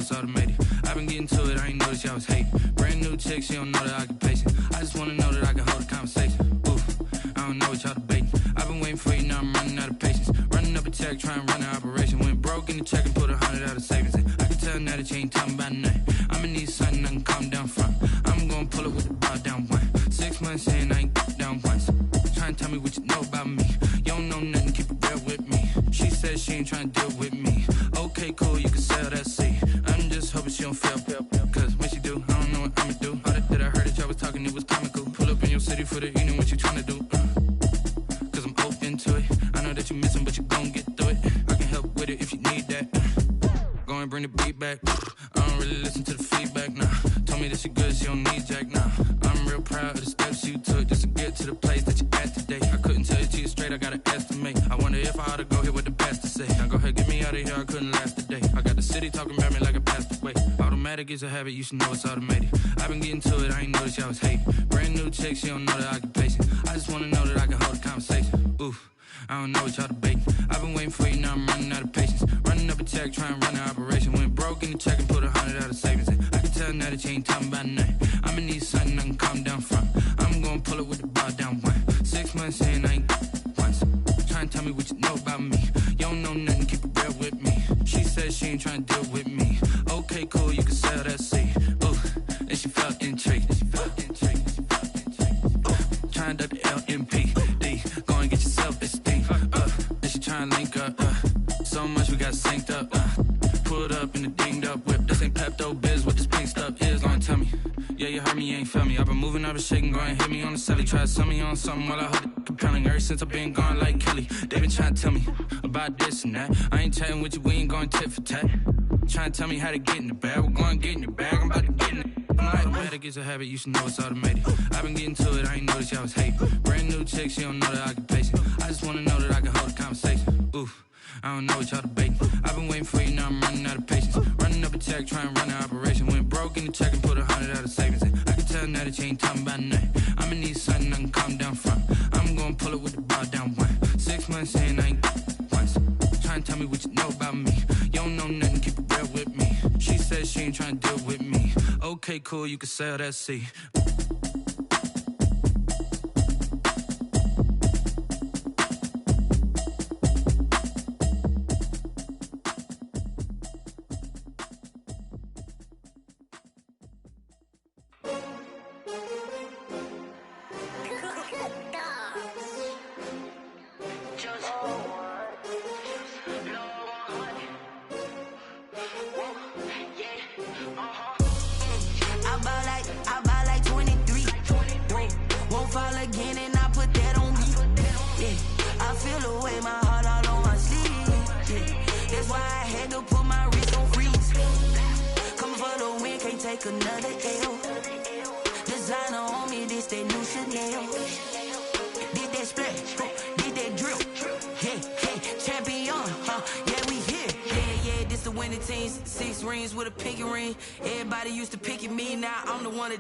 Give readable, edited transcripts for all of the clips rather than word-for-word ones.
it's automated. I've been getting to it, I ain't noticed y'all was hating. Brand new chick, she don't know that I can pace it. I just wanna know that I can hold a conversation. Oof, I don't know what y'all debating. I've been waiting for you, now I'm running out of patience. Running up a check, trying to run an operation. Went broke in the check and put 100 out of savings in. I can tell now that you ain't talking about nothing. I'ma need something I can calm down from. I'm gonna pull it with the bar down one. 6 months in, I ain't down once. Trying to tell me what you know about me. You don't know nothing, keep it real with me. She said she ain't trying to deal with me. Okay, cool, you can sell that seed. I'm just hoping she don't fail. Cause when she do, I don't know what I'ma do. All that I heard that y'all was talking, it was comical. Pull up in your city for the evening, what you trying to do? Cause I'm open to it. I know that you missing, but you gon' get through it. I can help with it if you need that. Go and bring the beat back. I don't really listen to the feedback, nah. Told me that she good, she don't need jack, nah. I'm real proud of the steps you took just to get to the place that you at today. I couldn't tell you to you straight, I gotta estimate. I wonder if I ought to go here with the best to say. Now go ahead, get me out of here, I couldn't last a day. I got the city talking about me like I passed away. Automatic is a habit, you should know it's automated. I've been getting to it, I ain't noticed y'all was hating. Brand new chick, she don't know that I can pace it. I just wanna know that I can hold a conversation. Oof, I don't know what y'all debating. I've been waiting for you, now I'm running out of patience. Running up a check, trying to run an operation. Went broke in the check and put 100 out of savings in. I can tell now that you ain't talking about nothing. I'ma need something I can calm down from. I'm gonna pull it with the bar down one. 6 months in, I ain't once. Trying to tell me what you know about me. You don't know nothing, keep it real with me. She said she ain't trying to deal with me. Okay, cool, you can sell that seed. Ooh, and she felt intrigued. Trying to duck the LMP. Go and get your self-esteem. And she trying to link up. So much we got synced up. Pulled up in the dinged up whip. This ain't Pepto-Biz, what this pink stuff is. Don't tell me. Yeah, you heard me, you ain't felt me. I've been moving, I've been shaking, go and hit me on the celly. Try to sell me on something while I hold it compelling. Ever since I've been gone like Kelly, they been trying to tell me about this and that. I ain't chatting with you, we ain't going tit for tat. Trying to tell me how to get in the bag. We're going to get in the bag, I'm about to get in it. Automatic is a habit, you should know it's automated. I've been getting to it, I ain't noticed y'all was hating. Brand new chick, she don't know that I can pace it. I just wanna know that I can hold a conversation. Oof, I don't know what y'all debating. I've been waiting for you, now I'm running out of patience. Running up a check, trying to run an operation. Went broke in the check and put 100 out of savings in. I can tell now that you ain't talking about nothing. I'ma need something I can calm down from. I'm gonna pull it with the bar down one. 6 months in, I ain't once. Trying to tell me what you know about me. You don't know nothing, keep it real with me. She said she ain't trying to deal with me. Okay, cool, you can sell that seed.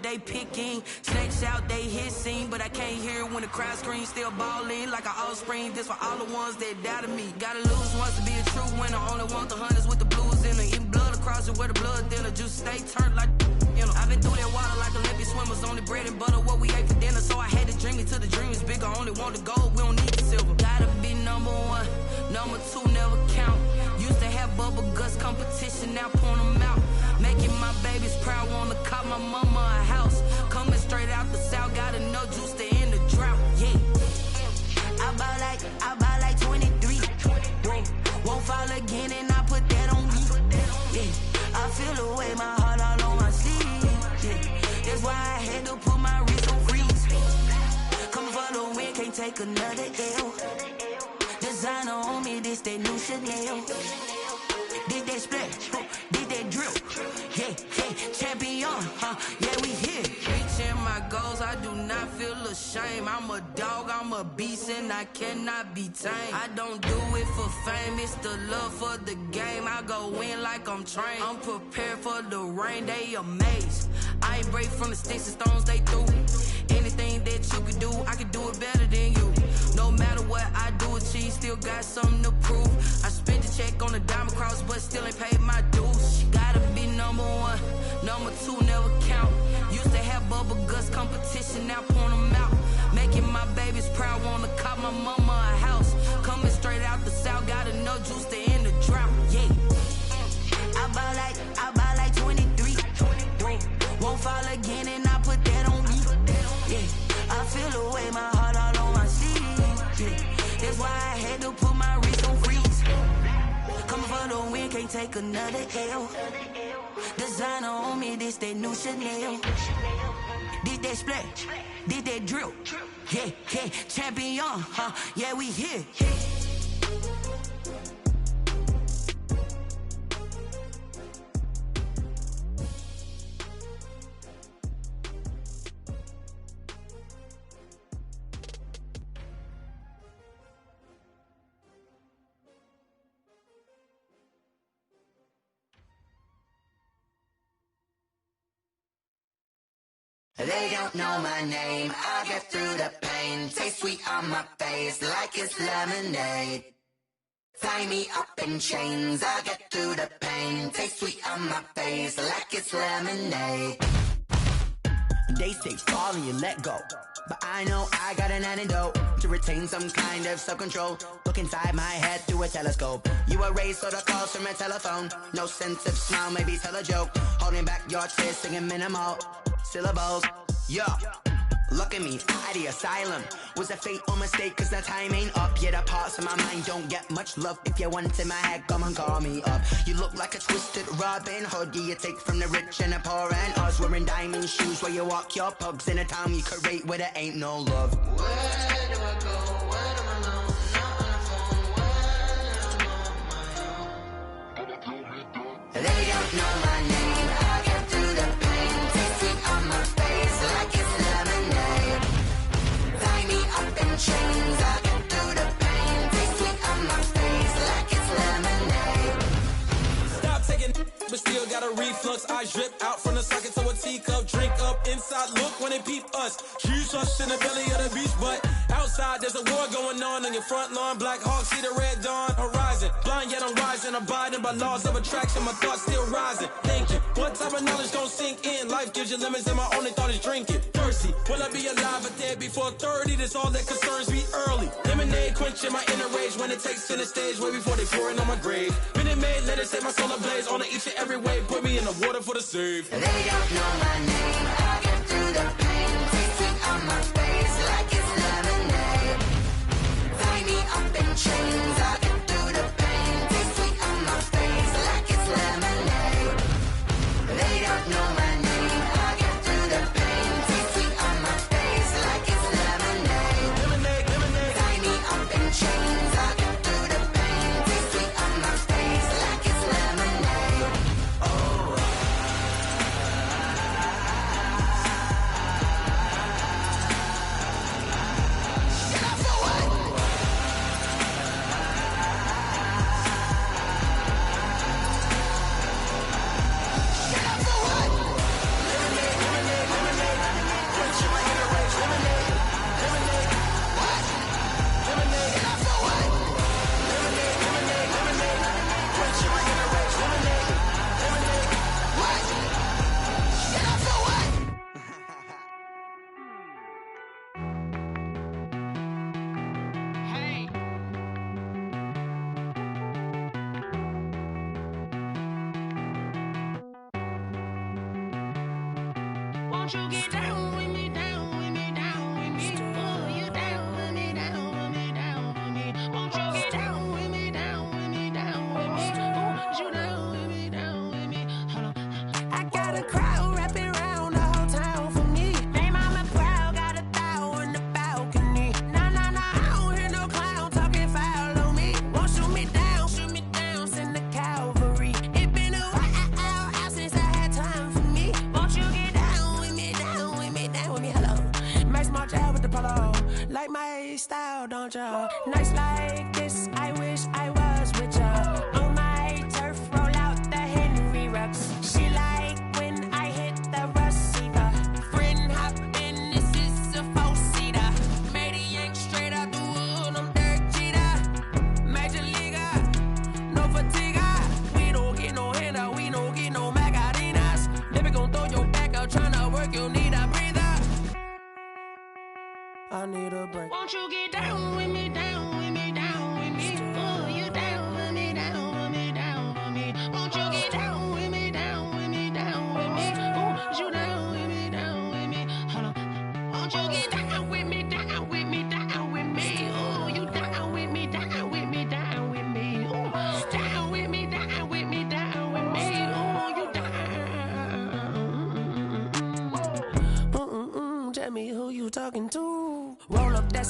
They picking snakes out, they hissing, but I can't hear when the crowd screams. Still balling like an offspring. This for all the ones that doubted me. Gotta lose once to be a true winner. Only want the hunters with the blues in it. Eating blood across it where the blood thinner. Juice stay turned like you know. I've been through that water like Olympic swimmers. Only bread and butter what we ate for dinner. So I had to dream it till the dream is bigger. Only want the gold, we don't need the silver. Gotta be number one, number two never count. Used to have bubble guts competition, now point them out. Making my babies proud, wanna call my mama a house. Coming straight out the south, got enough juice to end the drought. Yeah, I buy like 23. Won't fall again, and I put that on me. Yeah, I feel the way, my heart all on my sleeve. Yeah, that's why I had to put my wrist on freeze. Coming for the win, can't take another L. Designer on me, this that new Chanel. Did that splash, did that drip. Yeah, champion, yeah, we here. Reaching my goals, I do not feel ashamed. I'm a dog, I'm a beast, and I cannot be tamed. I don't do it for fame, it's the love for the game. I go in like I'm trained. I'm prepared for the rain, they amazed. I ain't break from the sticks and stones they threw. Anything that you can do, I can do it better than you. No matter what I do achieve, still got something to prove. I spent the check on a diamond cross, but still ain't paid my dues. Gotta be no bubble guts competition, now point them out. Making my babies proud, wanna cop my mama a house. Coming straight out the south, got enough juice to end the drought. Yeah. I buy like 23. Won't fall again and I put that on me. Yeah. I feel the way, my heart all on my sleeve. Yeah. That's why I had to put my wrist on freeze. Coming for the win, can't take another L. Designer on me, this that new Chanel. This that splash, this that drill. Yeah, yeah, champion, huh? Yeah, we here. They don't know my name, I get through the pain. Taste sweet on my face like it's lemonade. Tie me up in chains, I get through the pain. Taste sweet on my face like it's lemonade. They say fall and you let go, but I know I got an antidote to retain some kind of self-control. Look inside my head through a telescope. You erase all the calls from a telephone. No sense of smile, maybe tell a joke. Holding back your tears, singing minimal syllables. Yo, look at me, out the asylum. Was a fate or mistake, cause the time ain't up. Yeah, the parts of my mind don't get much love. If you want in my head, come and call me up. You look like a twisted Robin Hood. Yeah, you take from the rich and the poor and us. Wearing diamond shoes where you walk your pugs in a town you create where there ain't no love. Where do I go? When am I alone? Not on the phone. When I'm on my own. They don't know my name, I get through the pain. Taste sweet on my face like it's lemonade. Tie me up in chains, I get through the pain. Taste sweet on my face like it's lemonade. Stop taking but still got a reflux. I drip out from the socket to a teacup. Drink up inside, look when they peep us. Choose us in the belly of the beast, but outside there's a war going on your front lawn. Black Hawk, see the red dawn horizon. Blind yet I'm rising, abiding by laws of attraction. My thoughts still rising, thinking what type of knowledge gon' sink in? Life gives you limits and my only thought is drinking. Thirsty, will I be alive or dead before 30? That's all that concerns me early. Lemonade quenching my inner rage when it takes to the stage way before they pour it on my grave. Minute Maid, let it set my soul ablaze on each and every way. Put me in the water for the save. They don't know my name, I get through the pain. Taste sweet on my face like it's lemonade. Tie me up in chains, I get through the pain. Taste sweet on my face like it's lemonade. They don't know my name, I get through the pain. Taste sweet on my face like it's lemonade. Lemonade, lemonade. Tie me up in chains, I get through the pain. Taste sweet on my face like it's lemonade. Oh. Won't you get down with me, down with me, down with me? Oh, you down with me, down with me, down with me. Won't you get down with me, down with me, down with me? Oh, you down with me, down with me? Hold on. I got a crowd wrapping around the whole town for me. They mama proud, got a thou on the balcony. Nah, nah, nah, I don't hear no clown talking foul on me. Won't shoot me down, send the cavalry. It been a while since I had time for me. Won't you get down with me, down with me, down with me? Hello. Nice small job with the polo. Like my style, don't ya? Nice like this, I wish I was with ya. On my turf, roll out the Henry Rux. She like when I hit the receiver. Friend hop in, this is a four-seater. Made a yank straight out the wood, I'm Derek Jeter. Major leaguer, no fatigue. We don't get no handout, we don't get no Macarinas. Never gon' throw your back out, tryna work, you need a breather.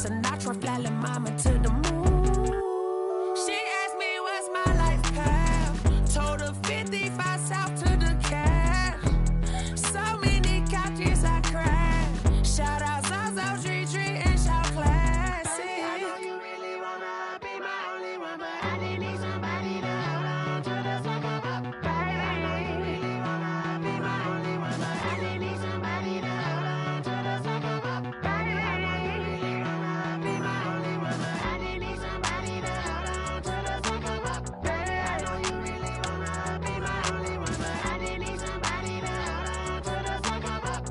Sinatra, flying mama to the moon. She asked me what's my life path. Told her 55 south to the cat. So many couches I cried. Shout out Zazo, Tree, and shout classic. I know you really wanna be my only one, but I didn't need somebody to hold on to the suck up, baby. I know you really wanna be my only one, but I didn't need somebody to hold on to the suck up, baby. I know you really wanna be my only one, but I didn't need somebody to hold on to the suck up, baby. I know you really wanna be my only one, but I didn't need somebody to hold on to the suck up.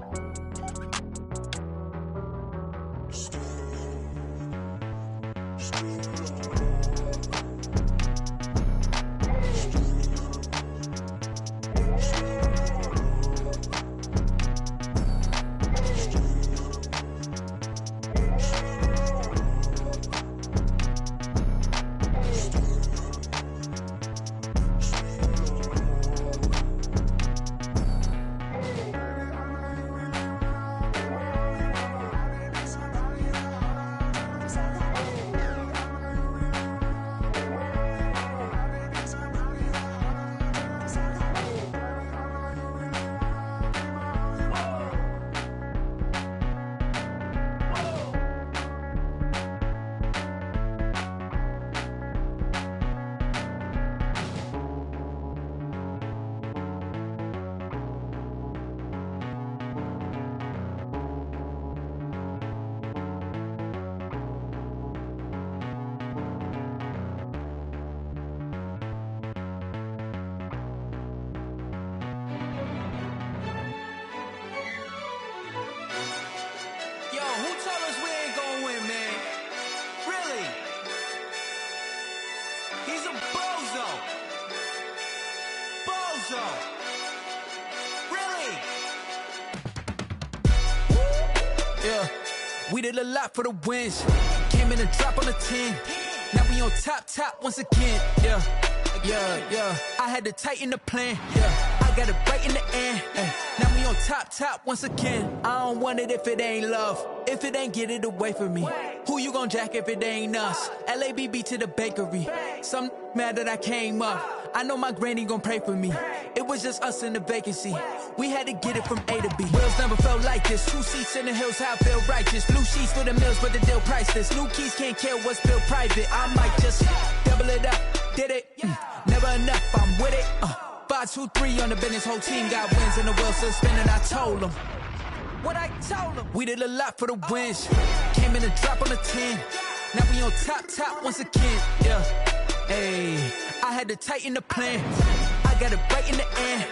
Yo, who told us we ain't gonna win, man? Really? He's a bozo. Bozo. Really? Yeah, we did a lot for the wins. Came in and drop on the 10. Now we on top once again. Yeah. I had to tighten the plan. Yeah, I got it right in the end. Now we on top once again. I don't want it if it ain't love. If it ain't, get it away from me. Who you gon' jack if it ain't us? LABB to the bakery. Some mad that I came up. I know my granny gon' pray for me. It was just us in the vacancy. We had to get it from A to B. Wheels never felt like this. 2 seats in the hills, how I feel righteous. Blue sheets for the mills, but the deal priceless. New keys can't kill what's built private. I might just double it up. Did it? Never enough, I'm with it. 5, 2, 3 on the business. Whole team got wins and the wheels still spinning. I told them what I told them. We did a lot for the wins. Came in and drop on the 10. Now we on top once again. Yeah. Hey, I had to tighten the plan. I got it right in the end.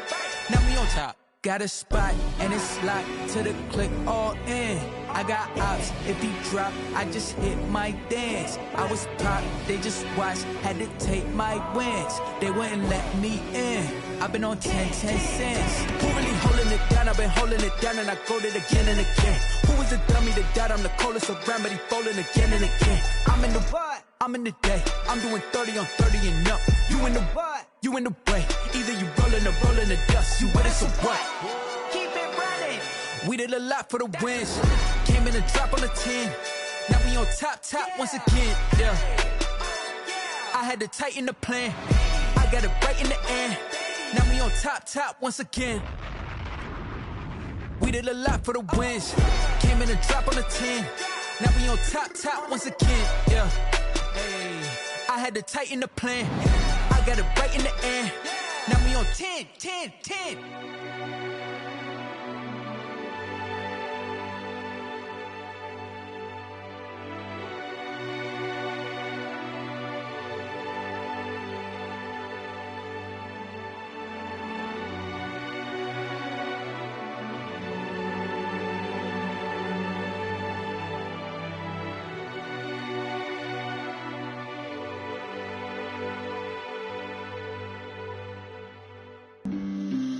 Now we on top. Got a spot and it's locked to the click all in. I got ops, if he drop, I just hit my dance. I was pop, they just watched, had to take my wins. They wouldn't let me in. I've been on 10 cents. Who really holding it down? I've been holding it down and I go it again and again. Who was the dummy that died? I'm the coldest around, but he folding again and again. I'm in the what? I'm in the day. I'm doing 30 on 30 and up. You in the what? You in the way. Either you rolling or rolling the dust. You with it, so what? Keep it running. We did a lot for the wins. Came in and drop on the 10. Now we on top once again. Yeah. I had to tighten the plan. I got it right in the end. Now we on top once again. We did a lot for the wins. Came in and drop on the 10. Now we on top once again. Yeah. Hey, I had to tighten the plan. I got it right in the end. Now we on 10.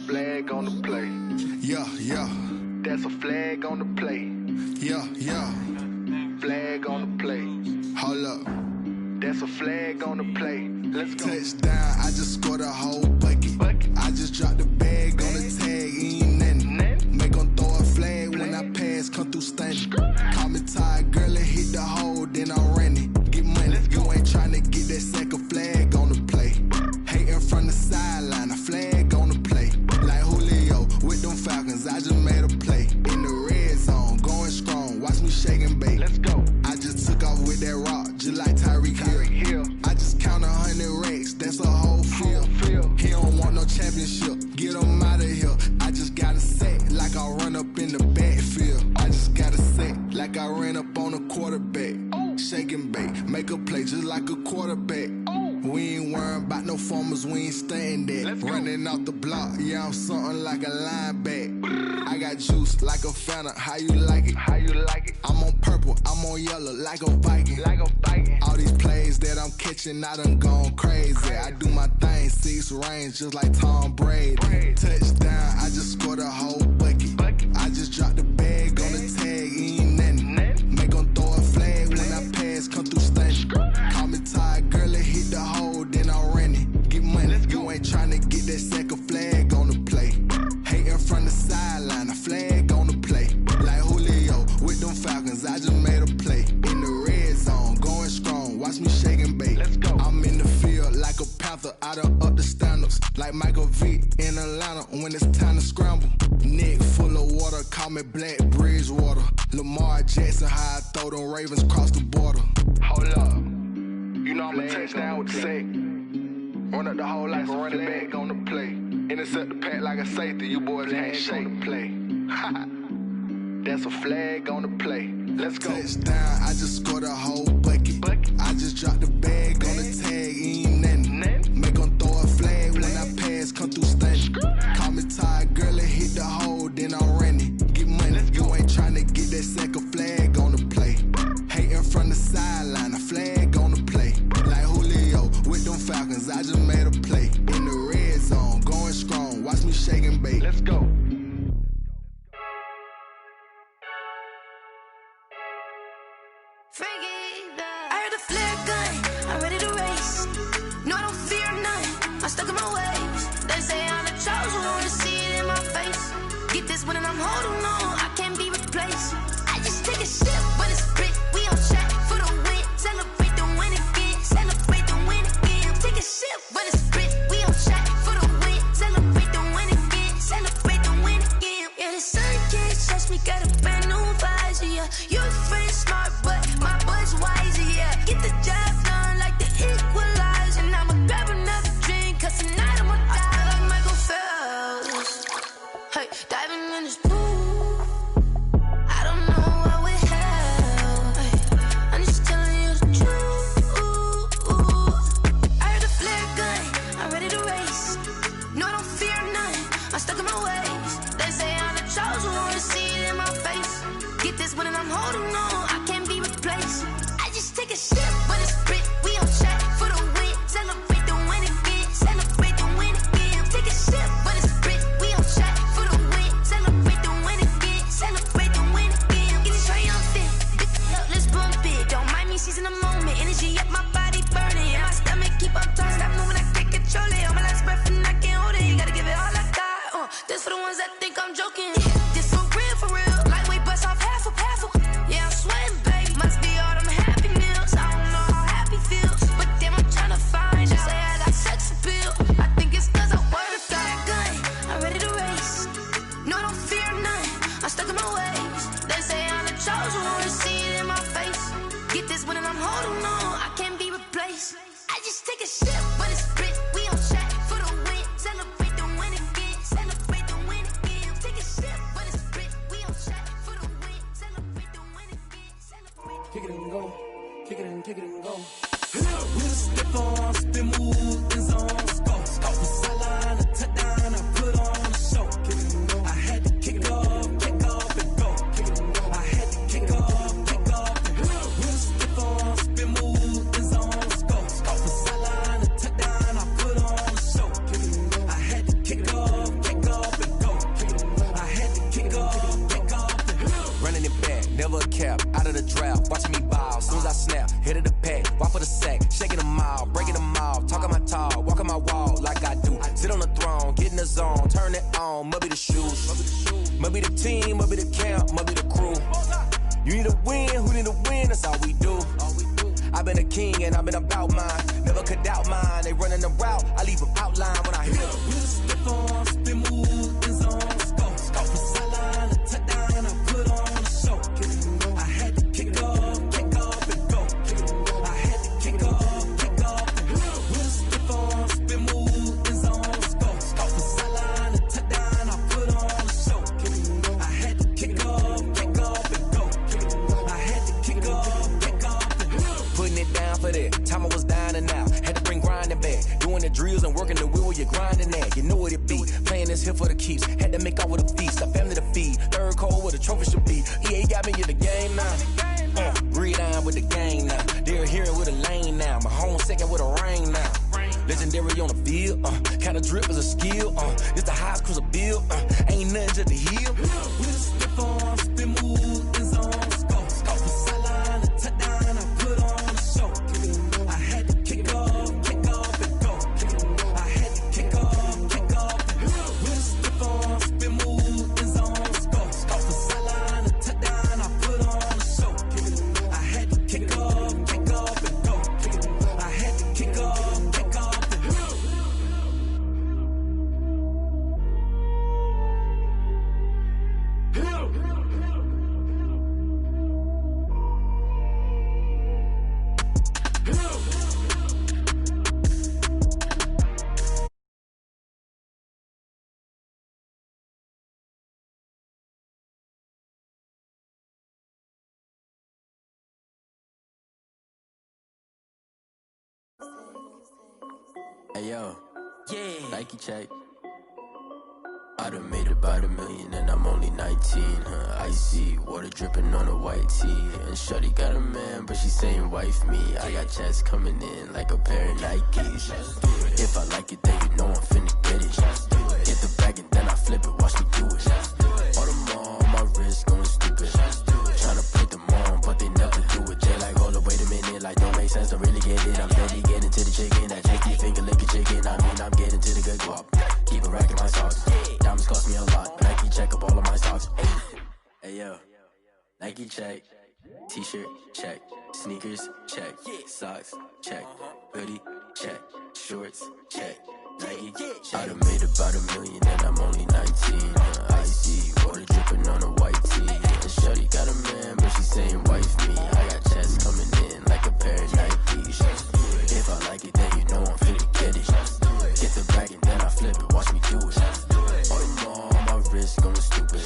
Flag on the play. Yeah. That's a flag on the play. Yeah. Flag on the play. Hold up. That's a flag on the play. Let's go. Touchdown, I just scored a whole bucket. I just dropped the bag on the tag, ain't nothing. Make 'em throw a flag when I pass, come through stunning. Call me tired, girl, and hit the hole About no farmers, we ain't staying there. Running off the block, yeah, I'm something like a linebacker. I got juice like a Fanta, how you like it? How you like it? I'm on purple, I'm on yellow, like a Viking. Like a Viking. All these plays that I'm catching, I done gone crazy. I do my thing, 6 range, just like Tom Brady. Touchdown, I just scored a whole bucket. I just dropped the bag on the tag, ain't nothing. Make 'em throw a flag when I pass, come through stunning. Call me tired, girl, it hit the hole, then I'm running. Get money, you ain't tryna get that second flag on the play. Hating from the sideline, a flag on the play. Like Julio with them Falcons, I just made a play. In the red zone, going strong, watch me shake and bake. Let's go. I'm in the field like a panther, I done up the standards. Like Michael Vick in Atlanta when it's time to scramble. Neck full of water, call me Black Bridgewater. Lamar Jackson, how I throw them Ravens cross the border. Hold up, you know I'm a touchdown with the sack. Run up the whole life and running back on the play. Intercept the pack like a safety, you boys can't shake the play. That's a flag on the play. Let's go. Touchdown, I just scored a whole bucket. I just dropped the bag on the tag, ain't nothing. Make 'em throw a flag when I pass, come through stunning. Call me tired, girl, it hit the hole, then I'm running. Get money, you ain't tryna get that second flag on the play. Hating from the sideline, a flag on the play. Like Julio with them Falcons, I just made a play. In the red zone, going strong, watch me shake and bake. Let's go. I heard the flare gun, I'm ready to race. No, I don't fear none, I'm stuck in my ways. They say I'm the chosen one, to see it in my face. Get this one and I'm holding on, I can't be replaced. I just take a sip, but it's split, we on track for the win. Celebrate the win again, celebrate the win again. Take a sip, but it's split, we on track for the win. Celebrate the win again, celebrate the win again. Yeah, the sun can't touch me, got a brand new visor, yeah. You're a friend smart, but my boy's wiser, yeah. Get the job done like the equalizer. And I'ma grab another drink, cause tonight I'ma die like Michael Phelps. Hey, diving in this pool, I don't know what we have. Hey, I'm just telling you the truth. I heard the flare gun, I'm ready to race. No, I don't fear none, I'm stuck in my ways. They say I'm the chosen one, to see it in my face. Get this one and I'm holding on, I can't be replaced. I just take a sip, but it's split, we on track for the win. Celebrate the win again, celebrate the win again. Take a sip, but it's split, we on track for the win. Celebrate the win again, celebrate the win again. Get it triumphant, let's bump it. Don't mind me seizing the moment, energy up my body burning. And my stomach keep up talking, stop moving, I can't control it. On my last breath and I can't hold it, you gotta give it all I got. This for the ones that think I'm joking. This for real, lightweight bust off half a. Yeah, I'm sweating, babe, must be all them happy meals. I don't know how happy feels, but damn, I'm tryna find out. Say I got sex appeal, I think it's cause I wear a flat gun. I'm ready to race, no, I don't fear none, I'm stuck in my ways. They say I'm the chosen one, to see it in my face. Get this one and I'm holding on, I can't be replaced. I just take a sip, but it's split, we on track for the win. Celebrate the win again, celebrate the win again. Take a sip, but it's split, we on track for the win. Celebrate the win again, celebrate. Kick it and go, kick it and go. With a step on, spin move, and zone, scope. Off the sideline, a touchdown, I put on a show. I had to kick off and go. I had to kick off and go. With a step on, spin move, and zone, scope. Off the sideline, a touchdown, I put on a show. I had to kick off and go. I had to kick off and go. Running it back, never a cap, out of the drought, watching me ball. Soon as I snap, hit of the pack, walk for the sack, shaking them all, breaking them off, talking my talk, walking my wall like I do. Sit on the throne, get in the zone, turn it on, must be the shoes, must be the team, must be the camp, must be the crew. You need a win, who need a win, that's all we do. I've been a king and I've been about mine, never could doubt mine. They running the route, I leave them outline when I hit them. With a step on, spin move, and zone, scope. Off the sideline, a touchdown, I put on a show. I had to kick off and go. I had to kick off and go. With a step on, spin move, and zone, scope. Off the sideline, a touchdown, I put on a show. I had to kick off and go. I had to kick off and go. Putting it down for that, time I was down and out, had to bring grinding back. the drills and working the wheel where you're grinding at. You know what it be. Playing this here for the keeps. Had to make off with a feast. Got family to feed. Third cold where the trophy should be. EA got me in the game now. Gridiron with the gang now. They're hearing with a lane now. My home second with a rain now. Legendary on the field. Kinda drip is a skill. It's the highest cruiser bill. Ain't nothing to the hill. We just slip on, spin move, in zone, scope. From sideline to touchdown, I put on a show. I had to kick off and go. I had to kick off and go. We just slip on, spin move, in zone, scope. From sideline to touchdown, I put on a show. I had to kick off and go. I had to kick off and go. Hey yo, yeah, Nike check. I done made about $1 million and I'm only 19, Icy, water dripping on a white tee. And shorty got a man, but she saying wife me. I got checks coming in like a pair of Nikes. If I like it, then you know I'm finna get it. Get the bag and then I flip it, watch me do it. All them on my wrist going stupid. Tryna put them on, but they never do it. They like, hold up, wait a minute, like don't make sense, don't really get it. I'm steady getting to the chicken, that tasty finger licking chicken. I mean, I'm getting to the good guap. Keep a rack in my socks. Diamonds cost me a lot. Nike check up all of my socks. Hey yo, Nike check. T-shirt check. Sneakers check. Socks check. Hoodie check. Shorts check. Nike. I done made about $1 million and I'm only 19. Icy, water dripping on a white tee. And shorty got a man, but she saying wife me. I got checks coming in like a pair of Nikes. If I like it, then you know I'm finna get it. Get the bag and then I flip it, watch me do it. All them on my wrist going stupid.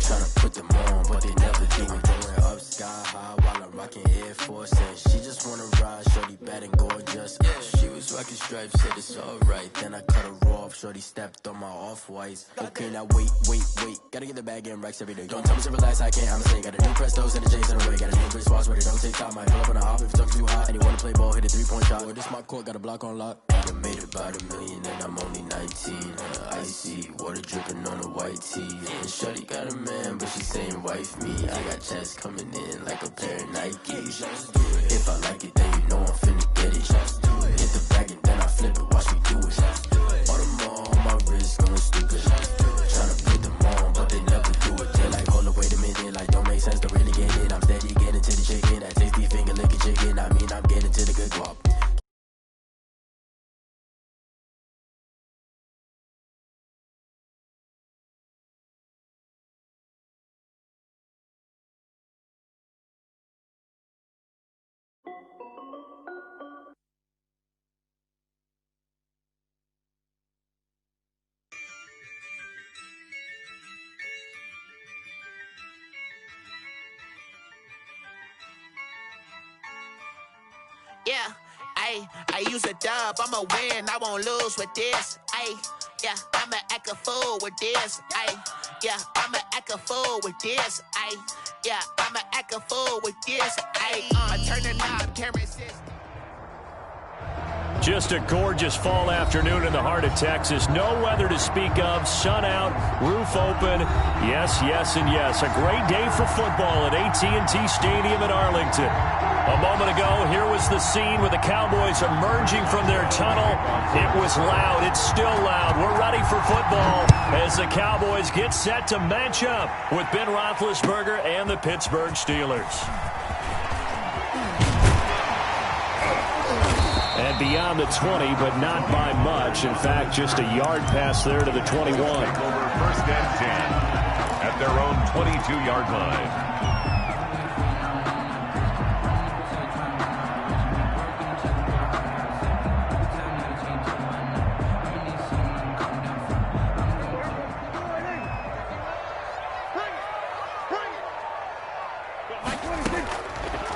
Tryna put them on, but they never do it. Going up sky high while I'm rocking Air Force. And she just wanna ride, shorty bad and gorgeous. She was rocking stripes, said it's alright. Then I cut her off, shorty stepped on my off-whites. Okay, now wait. Gotta get the bag and racks every day. Don't tell me to relax, I can't, I'm saying. Got a new Prestos and a J's in the way. Got a new Chris Boss, ready, don't take time. I pull up on the hop if it's up too hot. And you wanna play ball, hit a 3-point shot. Or this my court, got a block on lock. I done made about $1 million and I'm only 19. Icy, water dripping on a white tee. And shorty got a man, but she saying wife me. I got checks coming in like a pair of Nikes. If I like it, then you know I'm finna get it. Get the bag and then I flip it, watch me do it. All them on my wrist going stupid. Tryna put them on, but they never do it. They like, hold up, wait a minute, like don't make sense, don't really get it. I'm steady getting to the chicken, that tasty finger licking chicken. I mean, I'm getting to the good guap. Yeah, I use a dub, I'ma win, I won't lose with this. Yeah, I'ma act a fool with this. Yeah, I'ma act a fool with this. Yeah, I'ma act a fool with this. I turn the knob, can't resist. Just a gorgeous fall afternoon in the heart of Texas. No weather to speak of. Sun out, roof open. Yes, and yes. A great day for football at AT&T Stadium in Arlington. A moment ago, here was the scene with the Cowboys emerging from their tunnel. It was loud. It's still loud. We're ready for football as the Cowboys get set to match up with Ben Roethlisberger and the Pittsburgh Steelers. And beyond the 20, but not by much. In fact, just a yard pass there to the 21. Over 1st and 10 at their own 22-yard line.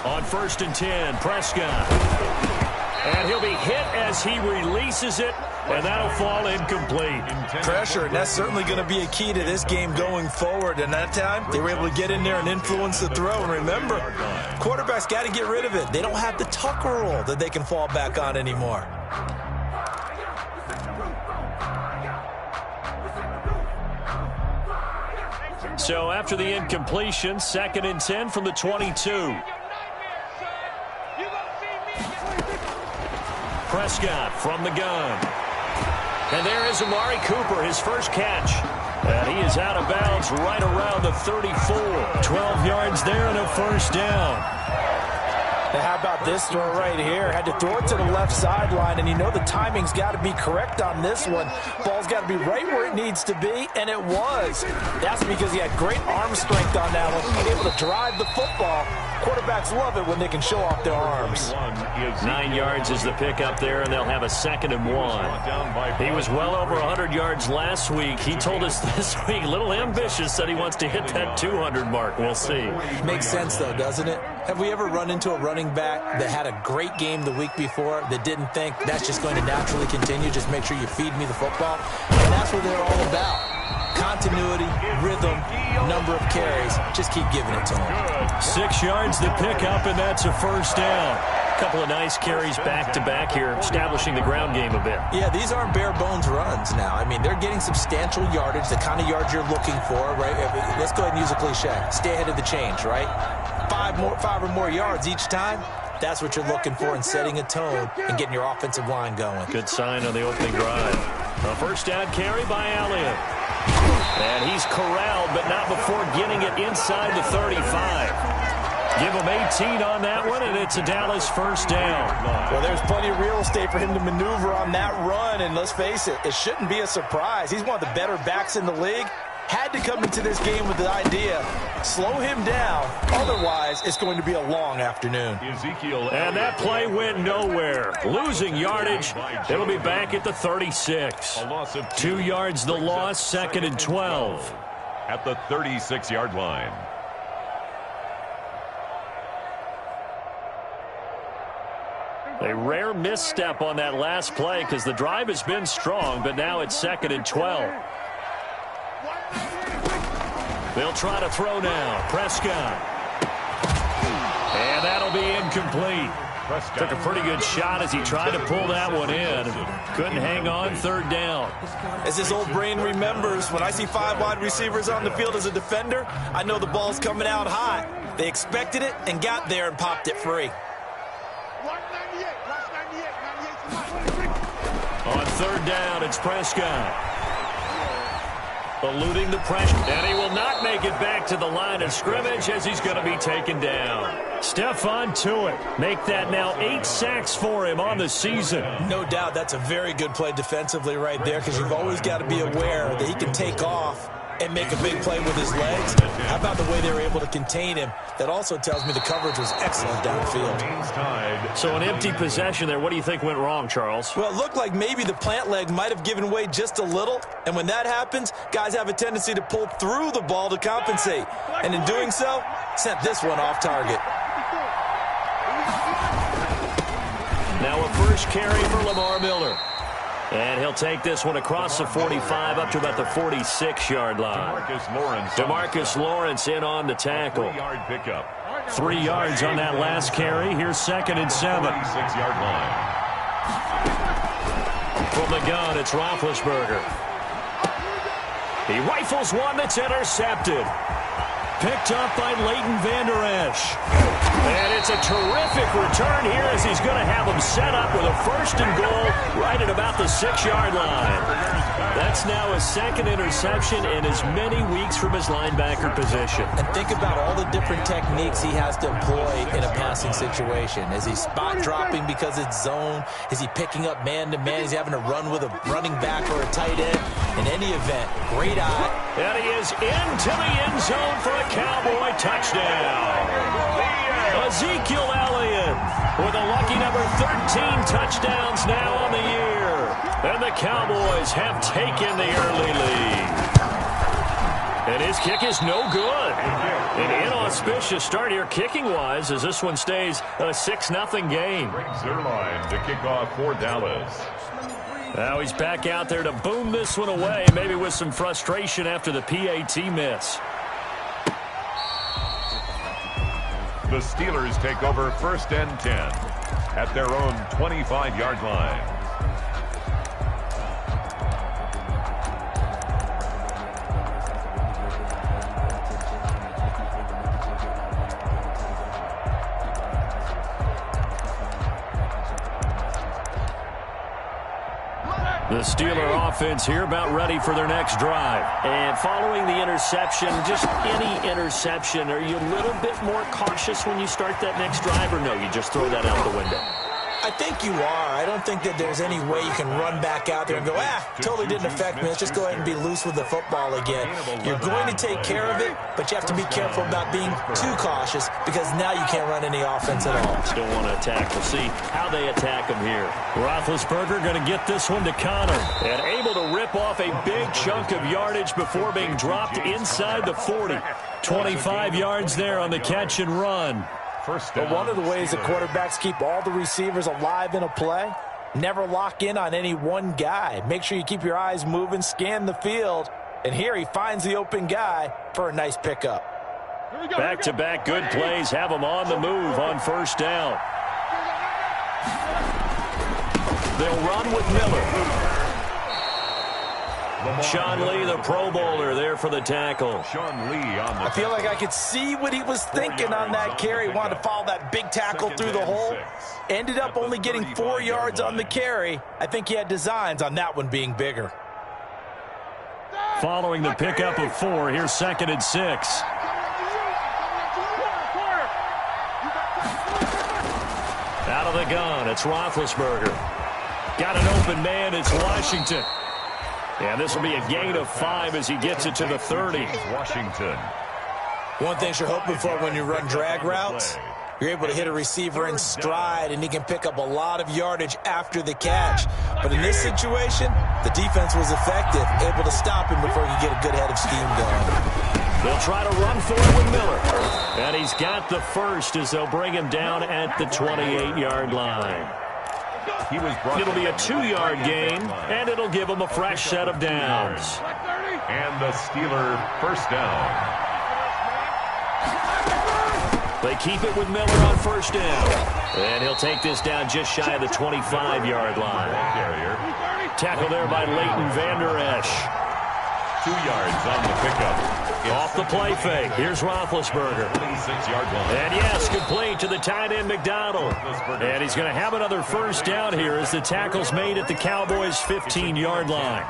On 1st and 10, Prescott. And he'll be hit as he releases it, and that'll fall incomplete. Pressure, and that's certainly going to be a key to this game going forward. And that time, they were able to get in there and influence the throw. And remember, quarterbacks got to get rid of it. They don't have the Tucker rule that they can fall back on anymore. So after the incompletion, 2nd and 10 from the 22. Prescott from the gun. And there is Amari Cooper, his first catch. And he is out of bounds right around the 34. 12 yards there and a first down. Now how about this throw right here? Had to throw it to the left sideline, and you know the timing's got to be correct on this one. Ball's got to be right where it needs to be, and it was. That's because he had great arm strength on that one, able to drive the football. Quarterbacks love it when they can show off their arms. 9 yards is the pickup there, and they'll have a 2nd and 1. He was well over 100 yards last week. He told us this week, a little ambitious, said he wants to hit that 200 mark. We'll see. Makes sense, though, doesn't it? Have we ever run into a running back that had a great game the week before that didn't think that's just going to naturally continue? Just make sure you feed me the football. And that's what they're all about. Continuity, rhythm, number of carries. Just keep giving it to them. 6 yards the pickup, and that's a first down. A couple of nice carries back-to-back here, establishing the ground game a bit. Yeah, these aren't bare-bones runs now. I mean, they're getting substantial yardage, the kind of yards you're looking for, right? Let's go ahead and use a cliche. Stay ahead of the change, right? 5 or more yards each time. That's what you're looking for in setting a tone and getting your offensive line going. Good sign on the opening drive. A first down carry by Elliott. And he's corralled, but not before getting it inside the 35. Give him 18 on that one, and it's a Dallas first down. Well, there's plenty of real estate for him to maneuver on that run, and let's face it, it shouldn't be a surprise. He's one of the better backs in the league. Had to come into this game with the idea, slow him down, otherwise it's going to be a long afternoon. And that play went nowhere. Losing yardage, it'll be back at the 36. 2 yards the loss, 2nd and 12. At the 36-yard line. A rare misstep on that last play because the drive has been strong, but now it's 2nd and 12. They'll try to throw now. Prescott. And that'll be incomplete. Took a pretty good shot as he tried to pull that one in. Couldn't hang on, 3rd down. As his old brain remembers, when I see 5 wide receivers on the field as a defender, I know the ball's coming out hot. They expected it and got there and popped it free. On 3rd down, it's Prescott. Eluding the pressure, and he will not make it back to the line of scrimmage as he's going to be taken down. Stephon Tuitt, make that now 8 sacks for him on the season. No doubt that's a very good play defensively right there, because you've always got to be aware that he can take off and make a big play with his legs. How about the way they were able to contain him? That also tells me the coverage was excellent downfield. So an empty possession there. What do you think went wrong, Charles? Well, it looked like maybe the plant leg might have given way just a little. And when that happens, guys have a tendency to pull through the ball to compensate. And in doing so, sent this one off target. Now a first carry for Lamar Miller. And he'll take this one across the 45 up to about the 46-yard line. DeMarcus Lawrence in on the tackle. 3 yards on that last carry. Here's 2nd and 7. 6-yard line. From the gun, it's Roethlisberger. He rifles one that's intercepted. Picked up by Leighton Vander Esch. And it's a terrific return here as he's going to have him set up with a 1st and goal right at about the 6-yard line. That's now a 2nd interception in as many weeks from his linebacker position. And think about all the different techniques he has to employ in a passing situation. Is he spot dropping because it's zone? Is he picking up man-to-man? Is he having to run with a running back or a tight end? In any event, great eye. And he is into the end zone for a Cowboy touchdown. Ezekiel Elliott with a lucky number 13 touchdowns now on the year. And the Cowboys have taken the early lead. And his kick is no good. An inauspicious start here kicking-wise as this one stays a 6-0 game. Zerline to kick off for Dallas. Now he's back out there to boom this one away, maybe with some frustration after the PAT miss. The Steelers take over 1st and 10 at their own 25-yard line. The Steeler offense here about ready for their next drive. And following the interception, just any interception, are you a little bit more cautious when you start that next drive, or no, you just throw that out the window? I think you are. I don't think that there's any way you can run back out there and go, totally didn't affect me. Let's just go ahead and be loose with the football again. You're going to take care of it, but you have to be careful about being too cautious because now you can't run any offense at all. Still want to attack. We'll see how they attack him here. Roethlisberger going to get this one to Connor and able to rip off a big chunk of yardage before being dropped inside the 40. 25 yards there on the catch and run. But one of the ways that quarterbacks keep all the receivers alive in a play, never lock in on any one guy. Make sure you keep your eyes moving, scan the field, and here he finds the open guy for a nice pickup. Back-to-back good plays have him on the move on 1st down. They'll run with Miller. Sean Lee, the Pro Bowler, there for the tackle. Sean Lee on the I feel like I could see what he was thinking on that carry. He wanted to follow that big tackle through the hole. Ended up only getting 4 yards on the carry. I think he had designs on that one being bigger. Following the pickup of 4, here's 2nd and 6. Out of the gun, it's Roethlisberger. Got an open man, it's Washington. And this will be a gain of 5 as he gets it to the 30. Washington. One thing you're hoping for when you run drag routes, you're able to hit a receiver in stride, and he can pick up a lot of yardage after the catch. But in this situation, the defense was effective, able to stop him before he could get a good head of steam going. They'll try to run for it with Miller. And he's got the first as they'll bring him down at the 28-yard line. It'll be a 2-yard gain, and it'll give them a fresh set of downs. And the Steeler 1st down. They keep it with Miller on 1st down. And he'll take this down just shy of the 25-yard line. Tackle there by Leighton Vander Esch. 2 yards on the pickup. Off the play fake. Here's Roethlisberger. 26-yard line. And yes, complete to the tight end McDonald. And he's going to have another 1st down here as the tackle's made at the Cowboys' 15-yard line.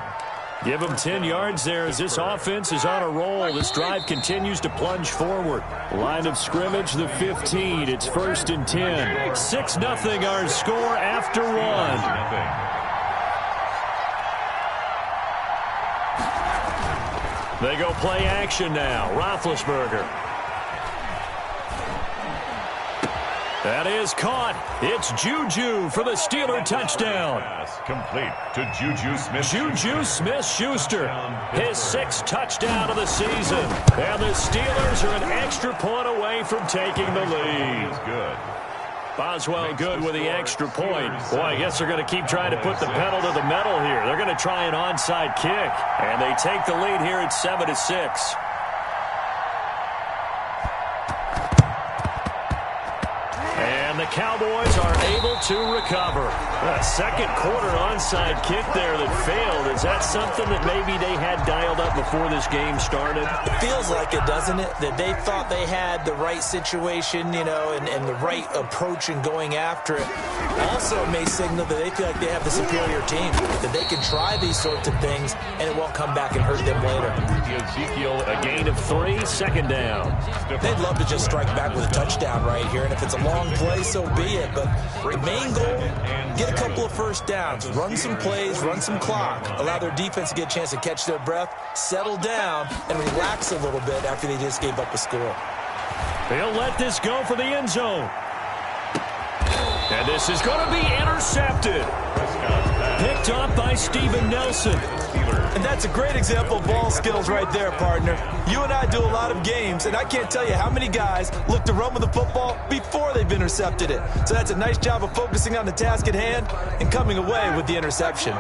Give them 10 yards there as this offense is on a roll. This drive continues to plunge forward. Line of scrimmage, the 15. It's 1st and 10. 6-0 our score after 1. They go play action now. Roethlisberger. That is caught. It's Juju for the Steeler touchdown. Complete to Juju Smith. Juju Smith-Schuster, his 6th touchdown of the season. And the Steelers are an extra point away from taking the lead. Good. Boswell good with the extra point. Boy, I guess they're going to keep trying to put the pedal to the metal here. They're going to try an onside kick. And they take the lead here at 7-6. And the Cowboys are able to recover. A 2nd quarter onside kick there that failed. Is that something that maybe they had dialed up before this game started? It feels like it, doesn't it? That they thought they had the right situation, you know, and the right approach in going after it. Also, it may signal that they feel like they have the superior team, that they can try these sorts of things, and it won't come back and hurt them later. Ezekiel, a gain of 3, 2nd down. They'd love to just strike back with a touchdown right here, and if it's a long play, so be it. But the main goal, get a couple of 1st downs, run some plays, run some clock, allow their defense to get a chance to catch their breath, settle down, and relax a little bit after they just gave up a score. They'll let this go for the end zone. And this is going to be intercepted. Picked off by Steven Nelson. And that's a great example of ball skills right there, partner. You and I do a lot of games, and I can't tell you how many guys look to run with the football before they've intercepted it. So that's a nice job of focusing on the task at hand and coming away with the interception.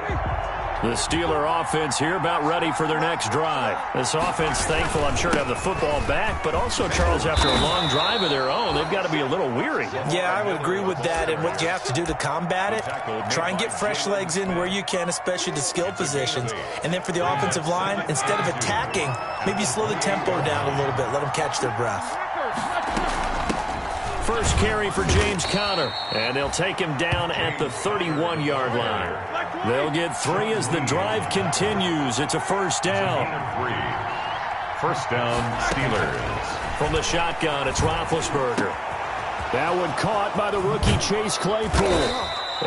The Steeler offense here about ready for their next drive. This offense thankful, I'm sure, to have the football back, but also, Charles, after a long drive of their own, they've got to be a little weary. Yeah, I would agree with that, and what you have to do to combat it, try and get fresh legs in where you can, especially the skill positions. And then for the offensive line, instead of attacking, maybe slow the tempo down a little bit, let them catch their breath. First carry for James Conner, and they'll take him down at the 31-yard line. They'll get 3 as the drive continues. It's a first down. First down, Steelers. From the shotgun, it's Roethlisberger. That one caught by the rookie Chase Claypool.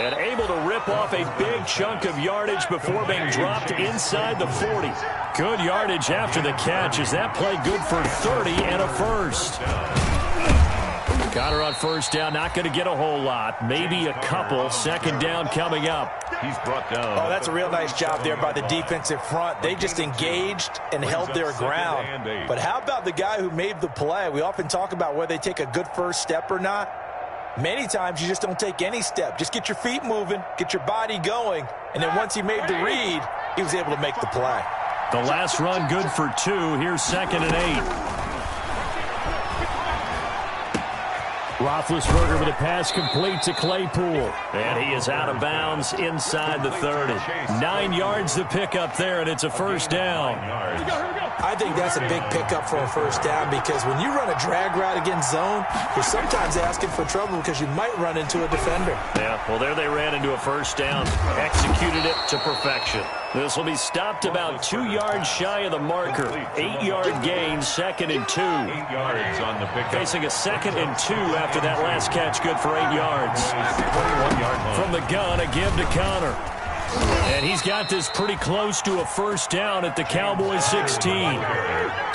And able to rip off a big chunk of yardage before being dropped inside the 40. Good yardage after the catch. Is that play good for 30 and a first? Conner on first down, not going to get a whole lot. Maybe a couple. Second down coming up. He's brought down. Oh, that's a real nice job there by the defensive front. They just engaged and held their ground. But how about the guy who made the play? We often talk about whether they take a good first step or not. Many times you just don't take any step. Just get your feet moving, get your body going, and then once he made the read, he was able to make the play. The last run good for 2. Here's 2nd and 8. Roethlisberger with a pass complete to Claypool. And he is out of bounds inside the 30. 9 yards to pick up there, and it's a first down. I think that's a big pickup for a first down because when you run a drag route against zone, you're sometimes asking for trouble because you might run into a defender. Yeah, well, there they ran into a first down. Executed it to perfection. This will be stopped about 2 yards shy of the marker. 8-yard gain, 2nd and 2. 8 yards on the pickup. Facing a 2nd and 2 after that last catch, good for 8 yards. 21-yard line. From the gun, a give to Conner. And he's got this pretty close to a first down at the Cowboys 16.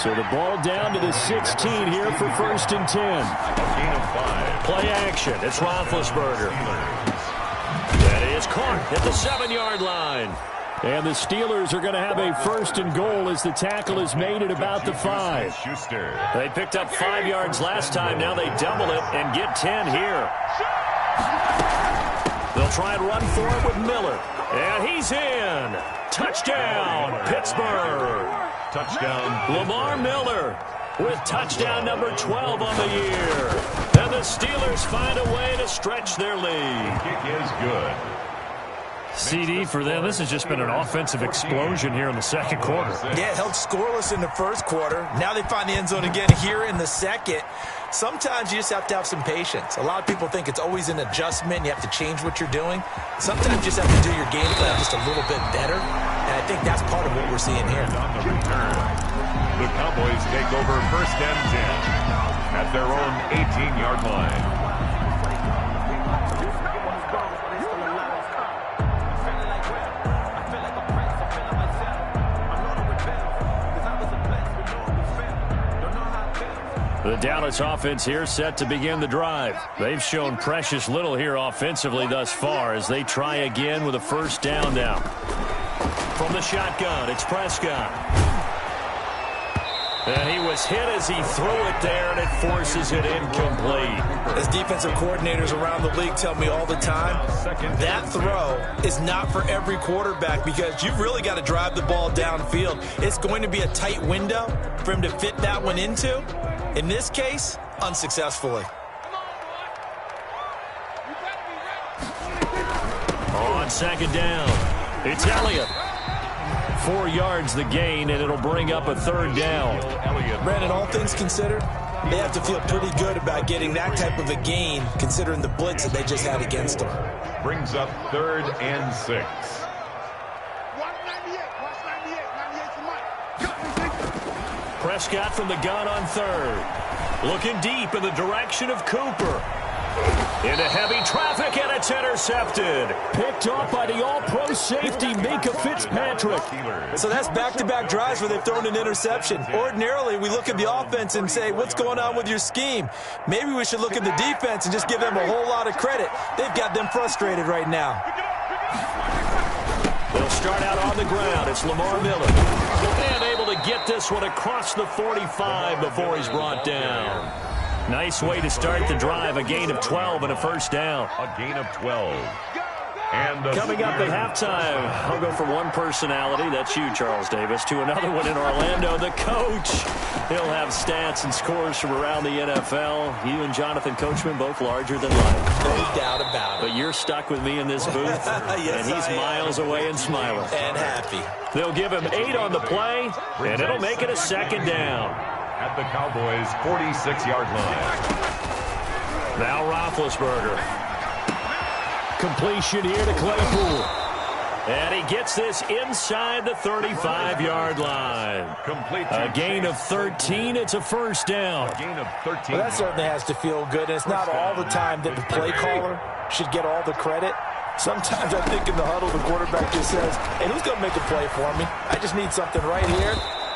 So the ball down to the 16 here for 1st and 10. Gain of 5. Play action. It's Roethlisberger. That is caught at the 7-yard line. And the Steelers are going to have a 1st and goal as the tackle is made at about the 5. They picked up 5 yards last time. Now they double it and get 10 here. They'll try and run for it with Miller. And he's in. Touchdown, Pittsburgh. Touchdown. Lamar Miller with touchdown number 12 on the year. And the Steelers find a way to stretch their lead. Kick is good. CD for them. This has just been an offensive explosion here in the second quarter. Yeah, it held scoreless in the first quarter. Now they find the end zone again here in the second. Sometimes you just have to have some patience. A lot of people think it's always an adjustment. You have to change what you're doing. Sometimes you just have to do your game plan just a little bit better. And I think that's part of what we're seeing here. On the return, the Cowboys take over 1st and 10 at their own 18-yard line. The Dallas offense here set to begin the drive. They've shown precious little here offensively thus far as they try again with a first down now. From the shotgun, it's Prescott. And he was hit as he threw it there, and it forces it incomplete. As defensive coordinators around the league tell me all the time, that throw is not for every quarterback because you've really got to drive the ball downfield. It's going to be a tight window for him to fit that one into. In this case, unsuccessfully. On second down, it's Elliott. 4 yards the gain, and it'll bring up a 3rd down. Brandon, all things considered, they have to feel pretty good about getting that type of a gain considering the blitz that they just had against them. Brings up 3rd and 6. Prescott from the gun on 3rd. Looking deep in the direction of Cooper. Into heavy traffic, and it's intercepted. Picked off by the all-pro safety, Minkah Fitzpatrick. So that's back-to-back drives where they've thrown an interception. Ordinarily, we look at the offense and say, what's going on with your scheme? Maybe we should look at the defense and just give them a whole lot of credit. They've got them frustrated right now. start out on the ground. It's Lamar Miller. And able to get this one across the 45 before he's brought down. Nice way to start the drive. A gain of 12 and a first down. A gain of 12. Coming up at halftime, I'll go from one personality, that's you, Charles Davis, to another one in Orlando, the coach. He'll have stats and scores from around the NFL. You and Jonathan Coachman, both larger than life. No doubt about it. But you're stuck with me in this booth, yes, and he's miles away and smiling. And happy. They'll give him 8 on the play, and it'll make it a second down. At the Cowboys' 46-yard line. Now Roethlisberger. Completion here to Claypool. And he gets this inside the 35-yard line. A gain of 13. It's a first down. A gain of 13. Well, that certainly has to feel good. And it's not all the time that the play caller should get all the credit. Sometimes I think in the huddle, the quarterback just says, hey, who's going to make a play for me? I just need something right here.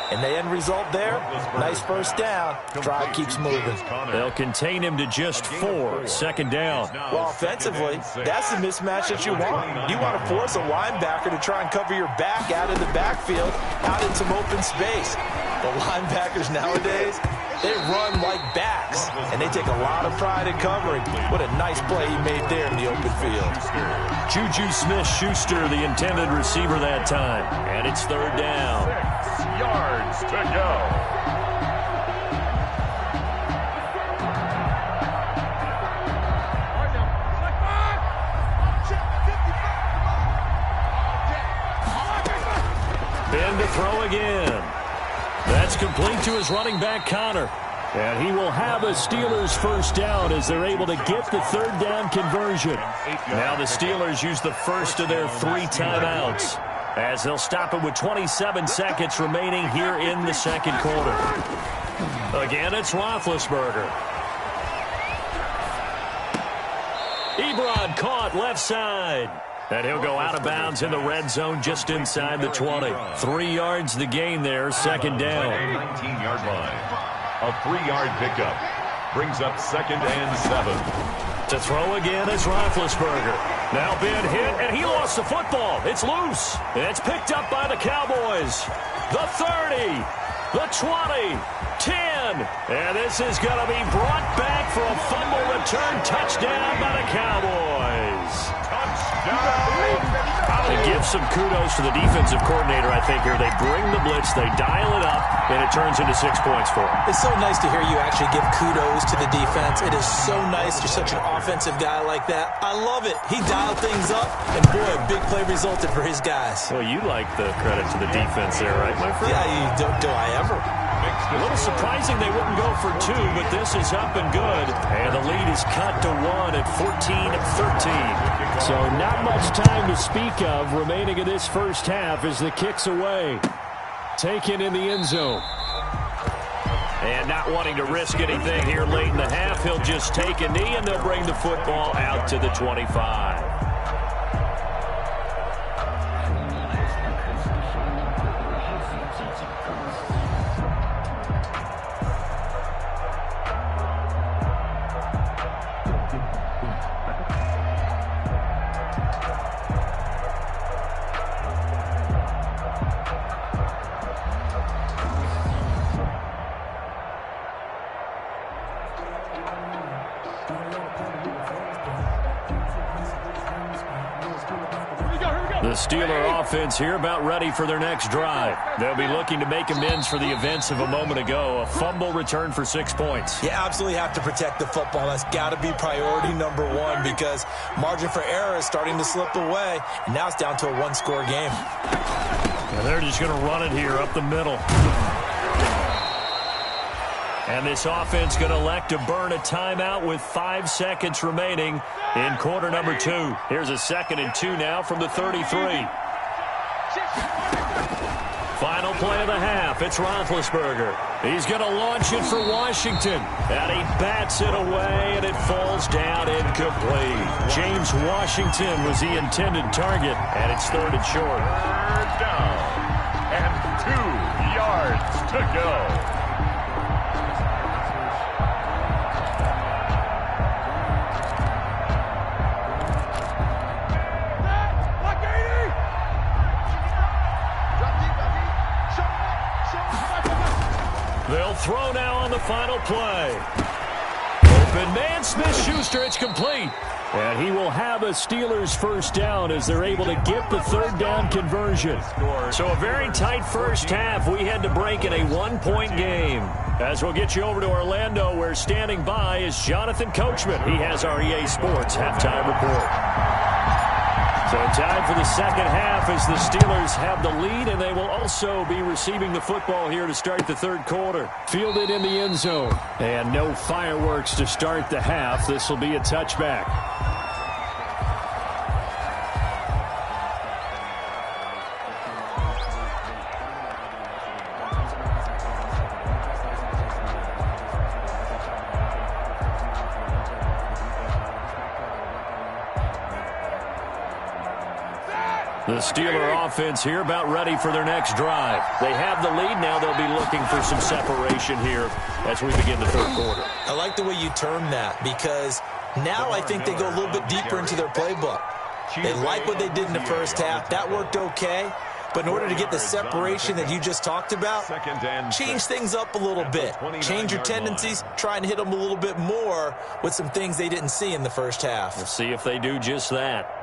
And the end result there, nice first down. Drive keeps moving. They'll contain him to just 4. Second down. Well, offensively, that's the mismatch that you want. You want to force a linebacker to try and cover your back out in the backfield, out in some open space. But linebackers nowadays, they run like backs, and they take a lot of pride in covering. What a nice play he made there in the open field. Juju Smith-Schuster, the intended receiver that time. And it's third down. 6 yards to go. Ben to throw again. That's complete to his running back, Connor. And he will have a Steelers first down as they're able to get the third down conversion. Now the Steelers use the first of their 3 timeouts, as they'll stop it with 27 seconds remaining here in the second quarter. Again, it's Roethlisberger. Ebron caught left side. And he'll go out of bounds in the red zone just inside the 20. 3 yards the gain there, second down. 19-yard line. A 3-yard pickup. Brings up 2nd and 7. To throw again is Roethlisberger. Now Ben hit, and he lost the football. It's loose. It's picked up by the Cowboys. The 30, the 20, 10. And this is going to be brought back for a fumble return touchdown by the Cowboys. To give some kudos to the defensive coordinator, I think, here. They bring the blitz, they dial it up, and it turns into 6 points for them. It's so nice to hear you actually give kudos to the defense. It is so nice. You're such an offensive guy like that. I love it. He dialed things up, and boy, a big play resulted for his guys. Well, you like the credit to the defense there, right, my friend? Yeah, do I ever? A little surprising they wouldn't go for 2, but this is up and good. And the lead is cut to 1 at 14-13. So not much time to speak of remaining in this first half as the kick's away. Taken in the end zone. And not wanting to risk anything here late in the half, he'll just take a knee, and they'll bring the football out to the 25. The Steeler offense here about ready for their next drive. They'll be looking to make amends for the events of a moment ago. A fumble return for 6 points. You absolutely have to protect the football. That's got to be priority number 1 because margin for error is starting to slip away. And now it's down to a 1-score game. And they're just going to run it here up the middle. And this offense going to elect to burn a timeout with 5 seconds remaining in quarter number 2. Here's a 2nd and 2 now from the 33. Final play of the half. It's Roethlisberger. He's going to launch it for Washington. And he bats it away, and it falls down incomplete. James Washington was the intended target, and it's 3rd and short. 3rd down and 2 yards to go. They'll throw now on the final play. Open man, Smith-Schuster, it's complete. And he will have a Steelers first down as they're able to get the third down conversion. So a very tight first half. We had to break in a one-point game. As we'll get you over to Orlando, where standing by is Jonathan Coachman. He has our EA Sports halftime report. So time for the second half as the Steelers have the lead, and they will also be receiving the football here to start the third quarter. Fielded in the end zone. And no fireworks to start the half. This will be a touchback. The Steeler offense here about ready for their next drive. They have the lead. Now they'll be looking for some separation here as we begin the third quarter. I like the way you term that because now I think they go a little bit deeper into their playbook. They like what they did in the first half. That worked okay. But in order to get the separation that you just talked about, change things up a little bit. Change your tendencies. Try and hit them a little bit more with some things they didn't see in the first half. We'll see if they do just that.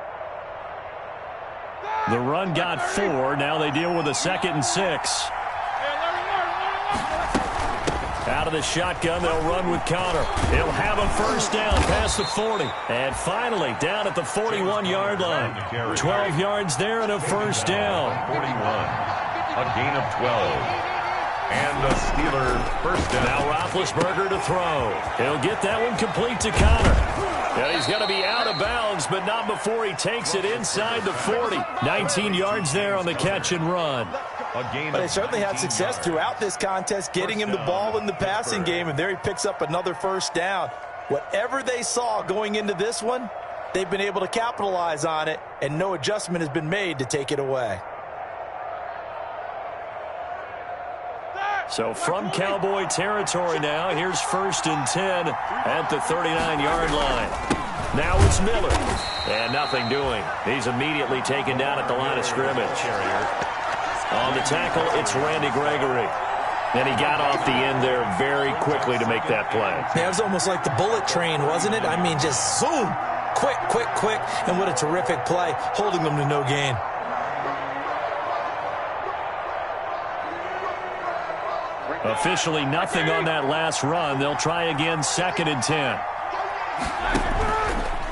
The run got 4. Now they deal with a 2nd and 6. Out of the shotgun, they'll run with Connor. He'll have a first down past the 40. And finally, down at the 41-yard line. 12 yards there and a first down. 41. A gain of 12. And the Steeler first down. Now Roethlisberger to throw. He'll get that one complete to Connor. And he's going to be out of bounds, but not before he takes it inside the 40. 19 yards there on the catch and run. But they certainly had success throughout this contest, getting him the ball in the passing game, and there he picks up another first down. Whatever they saw going into this one, they've been able to capitalize on it, and no adjustment has been made to take it away. So from Cowboy territory now, here's 1st and 10 at the 39-yard line. Now it's Miller. And nothing doing. He's immediately taken down at the line of scrimmage. On the tackle, it's Randy Gregory. And he got off the end there very quickly to make that play. Yeah, it was almost like the bullet train, wasn't it? I mean, just zoom. Quick, quick, quick. And what a terrific play, holding them to no gain. Officially nothing on that last run. They'll try again, 2nd and 10.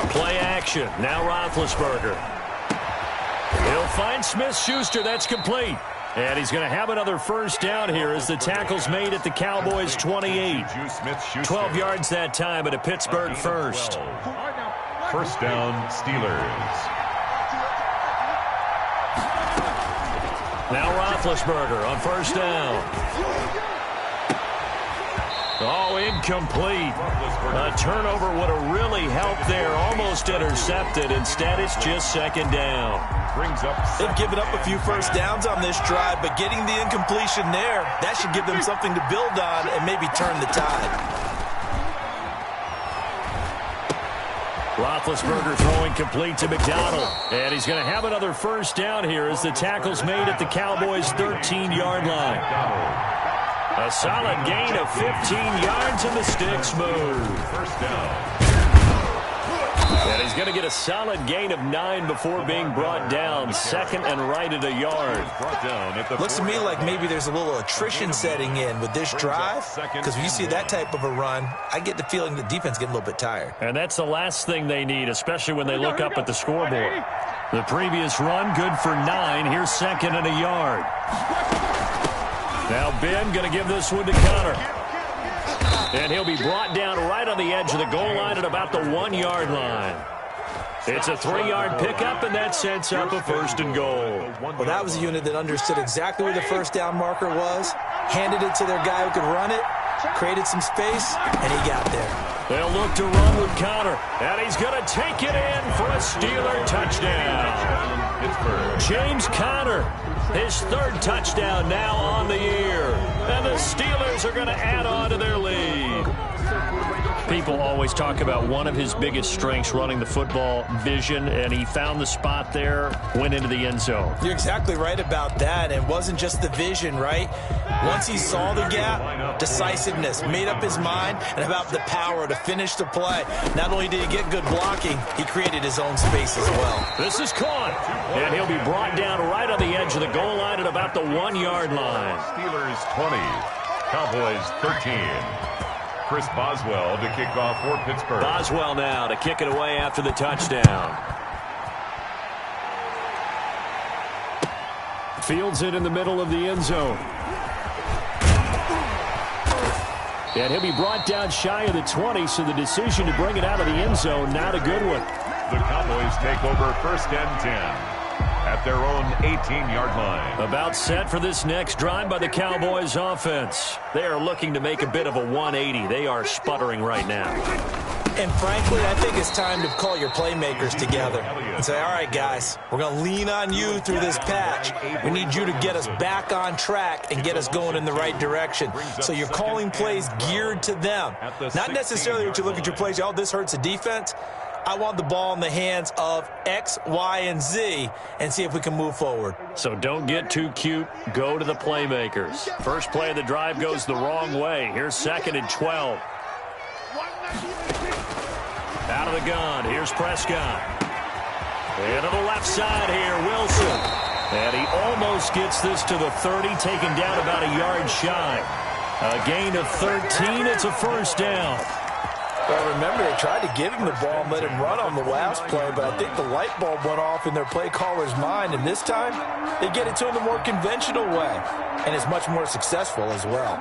Play action. Now Roethlisberger. He'll find Smith-Schuster. That's complete. And he's going to have another first down here as the tackle's made at the Cowboys' 28. 12 yards that time at a Pittsburgh first. First down, Steelers. Now Roethlisberger on first down. Oh, incomplete. A turnover would have really helped there. Almost intercepted. Instead, it's just 2nd down. They've given up a few first downs on this drive, but getting the incompletion there, that should give them something to build on and maybe turn the tide. Roethlisberger throwing complete to McDonald. And he's going to have another first down here as the tackle's made at the Cowboys' 13-yard line. A solid gain of 15 yards and the sticks move. First down. And he's going to get a solid gain of 9 before being brought down. 2nd and right at a yard. Looks to me like maybe there's a little attrition setting in with this drive, because when you see that type of a run, I get the feeling the defense getting a little bit tired. And that's the last thing they need, especially when they look up at the scoreboard. The previous run, good for 9. Here's 2nd and a yard. Now Ben going to give this one to Connor. And he'll be brought down right on the edge of the goal line at about the 1-yard line. It's a 3-yard pickup, and that sets up a 1st and goal. Well, that was a unit that understood exactly where the first down marker was, handed it to their guy who could run it, created some space, and he got there. They'll look to run with Connor, and he's going to take it in for a Steeler touchdown. James Conner, his 3rd touchdown now on the year. And the Steelers are going to add on to their lead. People always talk about one of his biggest strengths running the football, vision, and he found the spot there, went into the end zone. You're exactly right about that. It wasn't just the vision, right? Once he saw the gap, decisiveness, made up his mind, and about the power to finish the play. Not only did he get good blocking, he created his own space as well. This is caught, and he'll be brought down right on the edge of the goal line at about the 1-yard line. Steelers 20, Cowboys 13. Chris Boswell to kick off for Pittsburgh. Boswell now to kick it away after the touchdown. Fields it in the middle of the end zone. And he'll be brought down shy of the 20, so the decision to bring it out of the end zone, not a good one. The Cowboys take over 1st and 10 at their own 18-yard line. About set for this next drive by the Cowboys offense. They are looking to make a bit of a 180. They are sputtering right now. And frankly, I think it's time to call your playmakers together and say, all right, guys, we're going to lean on you through this patch. We need you to get us back on track and get us going in the right direction. So you're calling plays geared to them. Not necessarily that you look at your plays, oh, this hurts the defense. I want the ball in the hands of X, Y, and Z and see if we can move forward. So don't get too cute. Go to the playmakers. First play of the drive goes the wrong way. Here's 2nd and 12. Out of the gun. Here's Prescott. And to the left side here, Wilson. And he almost gets this to the 30, taken down about a yard shy. A gain of 13. It's a 1st down. Well, remember, they tried to give him the ball and let him run on the last play, but I think the light bulb went off in their play caller's mind, and this time they get it to him the more conventional way, and it's much more successful as well.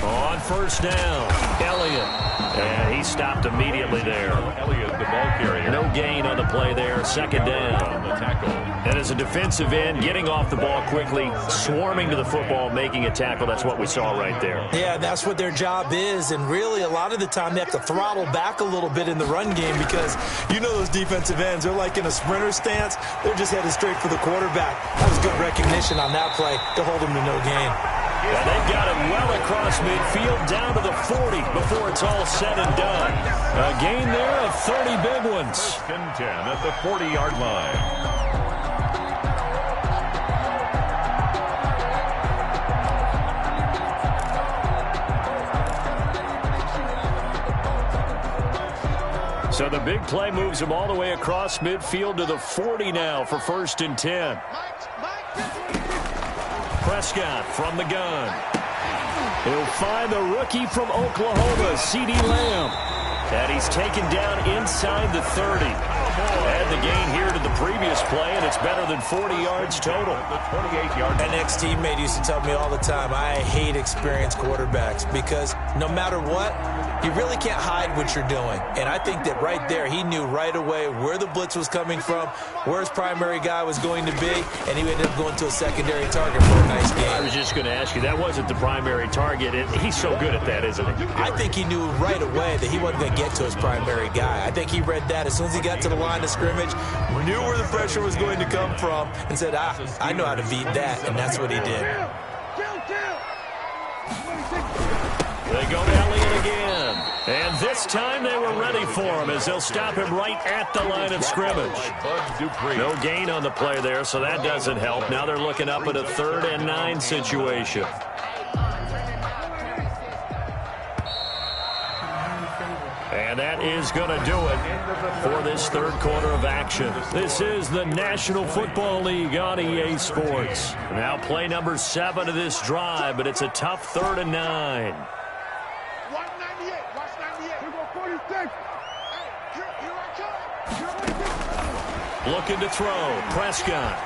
On 1st down, Elliott. And he stopped immediately there. Elliott, the ball carrier. No gain on the play there. 2nd down. The tackle. And as a defensive end, getting off the ball quickly, swarming to the football, making a tackle. That's what we saw right there. Yeah, that's what their job is. And really, a lot of the time, they have to throttle back a little bit in the run game because you know those defensive ends, they're like in a sprinter stance. They're just headed straight for the quarterback. That was good recognition on that play to hold him to no gain. And they've got it well across midfield, down to the 40 before it's all said and done. A gain there of 30 big ones. 1st and 10 at the 40-yard line. So the big play moves him all the way across midfield to the 40 now for 1st and 10. Prescott from the gun. He'll find the rookie from Oklahoma, C.D. Lamb. And he's taken down inside the 30. Add the gain here to the previous play, and it's better than 40 yards total. The 28-yard. An ex-teammate used to tell me all the time, I hate experienced quarterbacks because no matter what, you really can't hide what you're doing. And I think that right there, he knew right away where the blitz was coming from, where his primary guy was going to be, and he ended up going to a secondary target for a nice game. I was just going to ask you, that wasn't the primary target. He's so good at that, isn't he? I think he knew right away that he wasn't going to get to his primary guy. I think he read that as soon as he got to the line of scrimmage, knew where the pressure was going to come from, and said, I know how to beat that, and that's what he did. They go to Elliott again. And this time they were ready for him as they'll stop him right at the line of scrimmage. No gain on the play there, so that doesn't help. Now they're looking up at a 3rd and 9 situation. And that is going to do it for this 3rd quarter of action. This is the National Football League on EA Sports. Now play number 7 of this drive, but it's a tough 3rd and 9. Looking to throw. Prescott.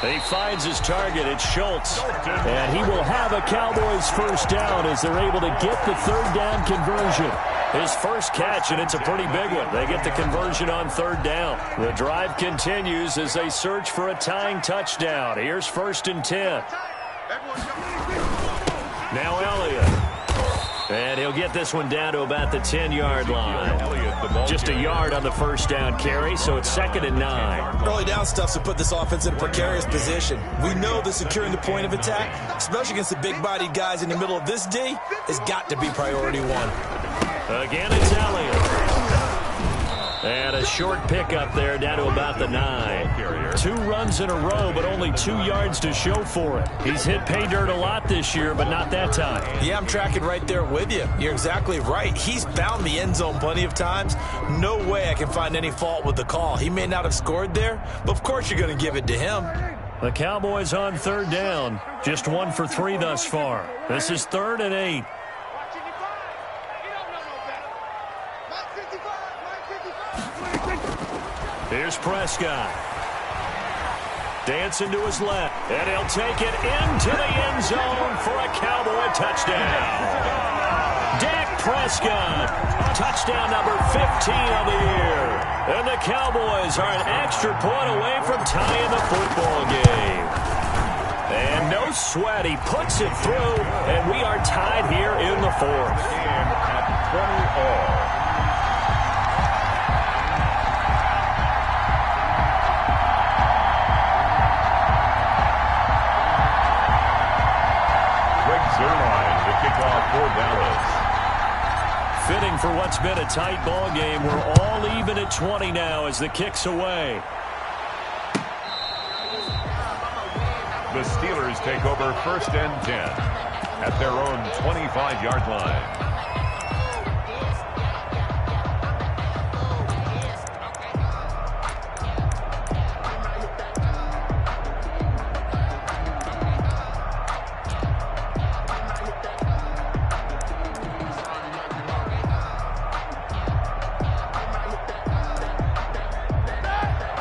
He finds his target. It's Schultz. And he will have a Cowboys 1st down as they're able to get the 3rd down conversion. His first catch, and it's a pretty big one. They get the conversion on 3rd down. The drive continues as they search for a tying touchdown. Here's 1st and 10. Now Elliott. And he'll get this one down to about the 10-yard line. Just a yard on the first down carry, so it's 2nd and 9. Early down stuff to put this offense in a precarious position. We know that securing the point of attack, especially against the big-bodied guys in the middle of this D, has got to be priority one. Again, it's Elliott. And a short pickup there down to about the 9. 2 runs in a row, but only 2 yards to show for it. He's hit pay dirt a lot this year, but not that time. Yeah, I'm tracking right there with you. You're exactly right. He's found the end zone plenty of times. No way I can find any fault with the call. He may not have scored there, but of course you're going to give it to him. The Cowboys on 3rd down. Just 1 for 3 thus far. This is 3rd and 8. Here's Prescott. Dancing to his left. And he'll take it into the end zone for a Cowboy touchdown. Dak Prescott. Touchdown number 15 of the year. And the Cowboys are an extra point away from tying the football game. And no sweat. He puts it through. And we are tied here in the 4th. And at 20 all. For Dallas. Fitting for what's been a tight ball game. We're all even at 20 now as the kick's away. The Steelers take over 1st and 10 at their own 25-yard line.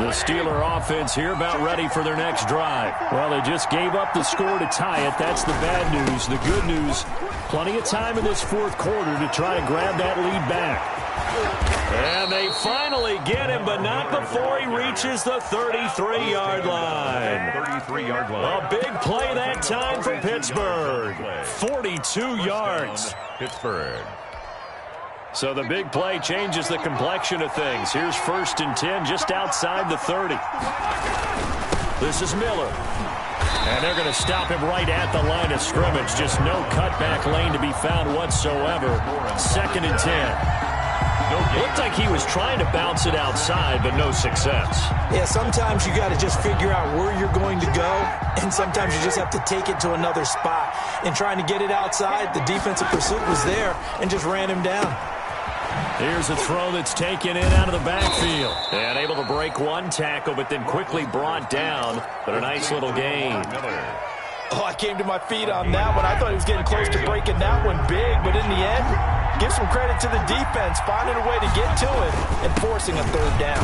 The Steeler offense here about ready for their next drive. Well, they just gave up the score to tie it. That's the bad news. The good news, plenty of time in this 4th quarter to try to grab that lead back. And they finally get him, but not before he reaches the 33-yard line. 33-yard line. A big play that time for Pittsburgh. 42 yards. Pittsburgh. So the big play changes the complexion of things. Here's 1st and 10 just outside the 30. This is Miller. And they're going to stop him right at the line of scrimmage. Just no cutback lane to be found whatsoever. 2nd and 10. Looked like he was trying to bounce it outside, but no success. Yeah, sometimes you got to just figure out where you're going to go, and sometimes you just have to take it to another spot. In trying to get it outside, the defensive pursuit was there and just ran him down. Here's a throw that's taken in out of the backfield. And able to break one tackle, but then quickly brought down. But a nice little gain. Oh, I came to my feet on that one. I thought he was getting close to breaking that one big, but in the end, give some credit to the defense, finding a way to get to it and forcing a 3rd down.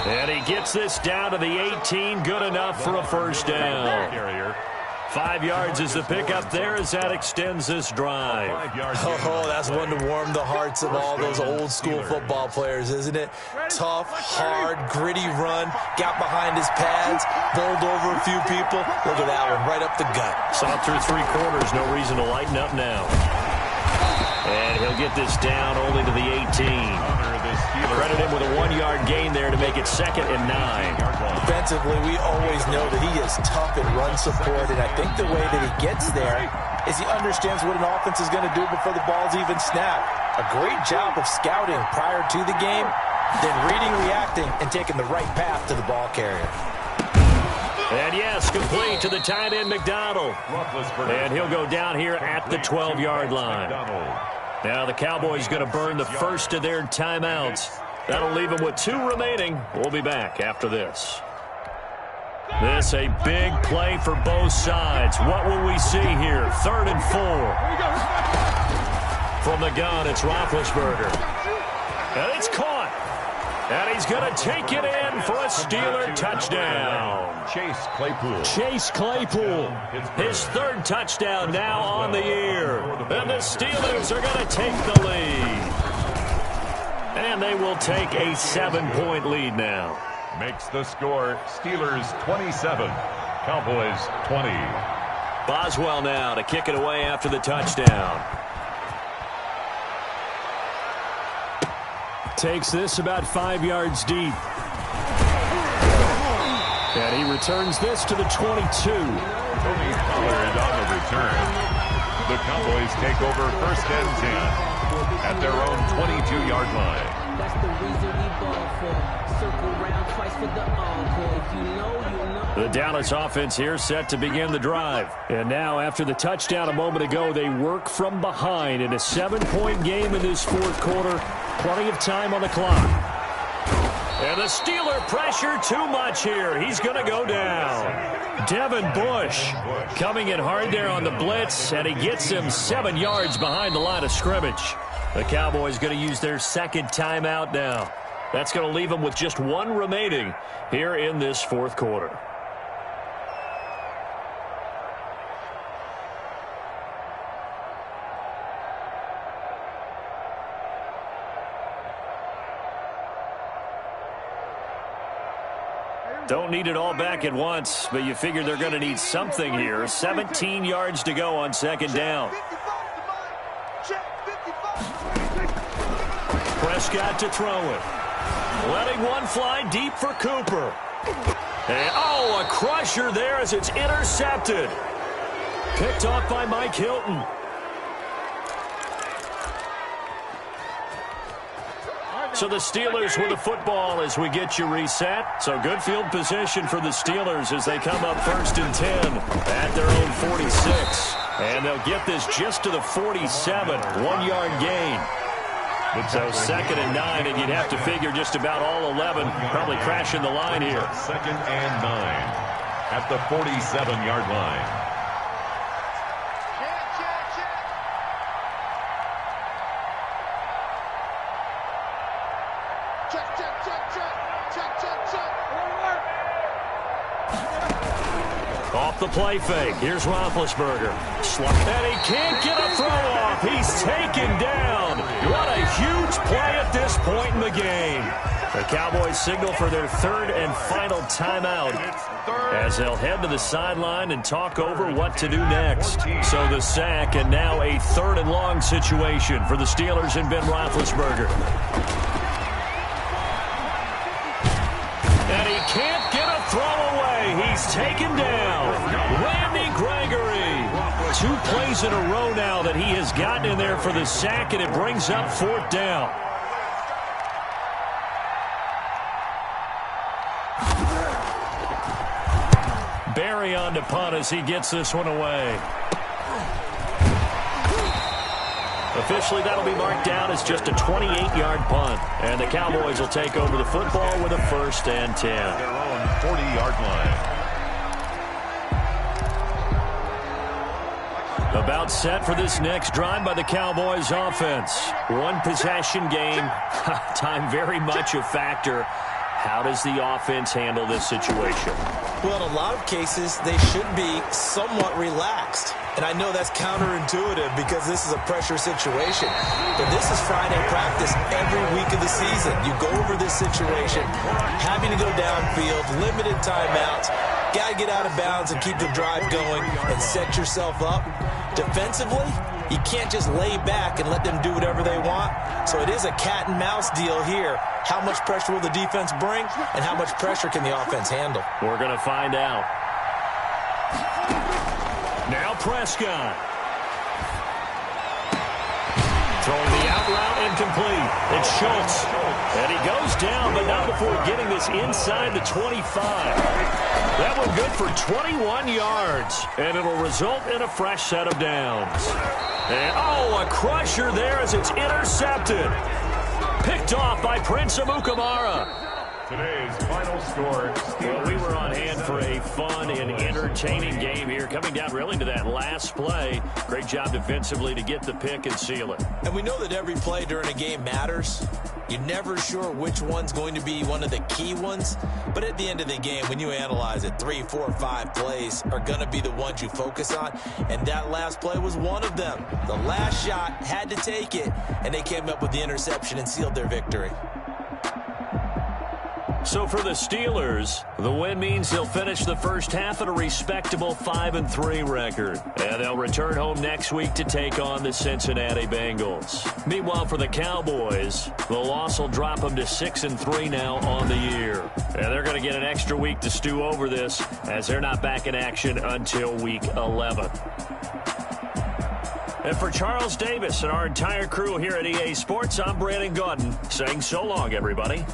And he gets this down to the 18, good enough for a 1st down. 5 yards is the pickup there as that extends this drive. Oh, that's one to warm the hearts of all those old school football players, isn't it? Tough, hard, gritty run, got behind his pads, bowled over a few people. Look at that one, right up the gut. Saw through 3 quarters, no reason to lighten up now. And he'll get this down only to the 18. Credit him with a 1-yard gain there to make it 2nd and 9. Defensively, we always know that he is tough in run support, and I think the way that he gets there is he understands what an offense is going to do before the ball's even snapped. A great job of scouting prior to the game, then reading, reacting, and taking the right path to the ball carrier. And yes, complete to the tight end, McDonald. And he'll go down here at the 12-yard line. Now the Cowboys going to burn the first of their timeouts. That'll leave them with 2 remaining. We'll be back after this. This a big play for both sides. What will we see here? 3rd and 4. From the gun, it's Roethlisberger. And it's caught. And he's going to take it in for a Steeler touchdown. Chase Claypool. Chase Claypool. His 3rd touchdown now on the year. And the Steelers are going to take the lead. And they will take a 7-point lead now. Makes the score Steelers 27, Cowboys 20. Boswell now to kick it away after the touchdown. Takes this about 5 yards deep. And he returns this to the 22. Tony Pollard on the return. The Cowboys take over 1st and 10 at their own 22-yard line. That's the reason we ball for. Circle round twice for the encore. If you know, you know. The Dallas offense here set to begin the drive. And now, after the touchdown a moment ago, they work from behind in a 7-point game in this 4th quarter. Plenty of time on the clock. And the Steeler pressure too much here. He's going to go down. Devin Bush coming in hard there on the blitz, and he gets him 7 yards behind the line of scrimmage. The Cowboys going to use their 2nd timeout now. That's going to leave them with just 1 remaining here in this 4th quarter. Don't need it all back at once, but you figure they're going to need something here. 17 yards to go on 2nd down. Prescott to throw it. Letting one fly deep for Cooper. And, oh, a crusher there as it's intercepted. Picked off by Mike Hilton. So the Steelers with the football as we get you reset. So good field position for the Steelers as they come up 1st and 10 at their own 46. And they'll get this just to the 47, 1-yard gain. So 2nd and 9, and you'd have to figure just about all 11 probably crashing the line here. 2nd and 9 at the 47-yard line. Off the play fake. Here's Roethlisberger. And he can't get a throw off. He's taken down. What a huge play at this point in the game. The Cowboys signal for their 3rd and final timeout as they'll head to the sideline and talk over what to do next. So the sack and now a 3rd and long situation for the Steelers and Ben Roethlisberger. And he can't get a throw away. He's taken down. Randy Gregory. 2 plays in a row now that he has gotten in there for the sack, and it brings up 4th down. Barry on to punt as he gets this one away. Officially, that'll be marked down as just a 28-yard punt. And the Cowboys will take over the football with a 1st and 10. Their own 40-yard line. About set for this next drive by the Cowboys offense. 1 possession game. Time very much a factor. How does the offense handle this situation? Well, in a lot of cases, they should be somewhat relaxed. And I know that's counterintuitive because this is a pressure situation. But this is Friday practice every week of the season. You go over this situation, having to go downfield, limited timeouts, got to get out of bounds and keep the drive going and set yourself up. Defensively, you can't just lay back and let them do whatever they want. So it is a cat and mouse deal here. How much pressure will the defense bring, and how much pressure can the offense handle? We're going to find out. Now Prescott. Throwing the out route incomplete. It's Schultz. And he goes down, but not before getting this inside the 25. That one good for 21 yards. And it'll result in a fresh set of downs. And, oh, a crusher there as it's intercepted. Picked off by Prince Amukamara. Today's final score. Well, we were on hand for a fun and entertaining game here. Coming down really to that last play. Great job defensively to get the pick and seal it. And we know that every play during a game matters. You're never sure which one's going to be one of the key ones. But at the end of the game, when you analyze it, 3, 4, 5 plays are going to be the ones you focus on. And that last play was one of them. The last shot had to take it, and they came up with the interception and sealed their victory. So for the Steelers, the win means they'll finish the first half at a respectable 5-3 record. And they'll return home next week to take on the Cincinnati Bengals. Meanwhile, for the Cowboys, the loss will drop them to 6-3 now on the year. And they're going to get an extra week to stew over this, as they're not back in action until week 11. And for Charles Davis and our entire crew here at EA Sports, I'm Brandon Gaudin saying so long, everybody.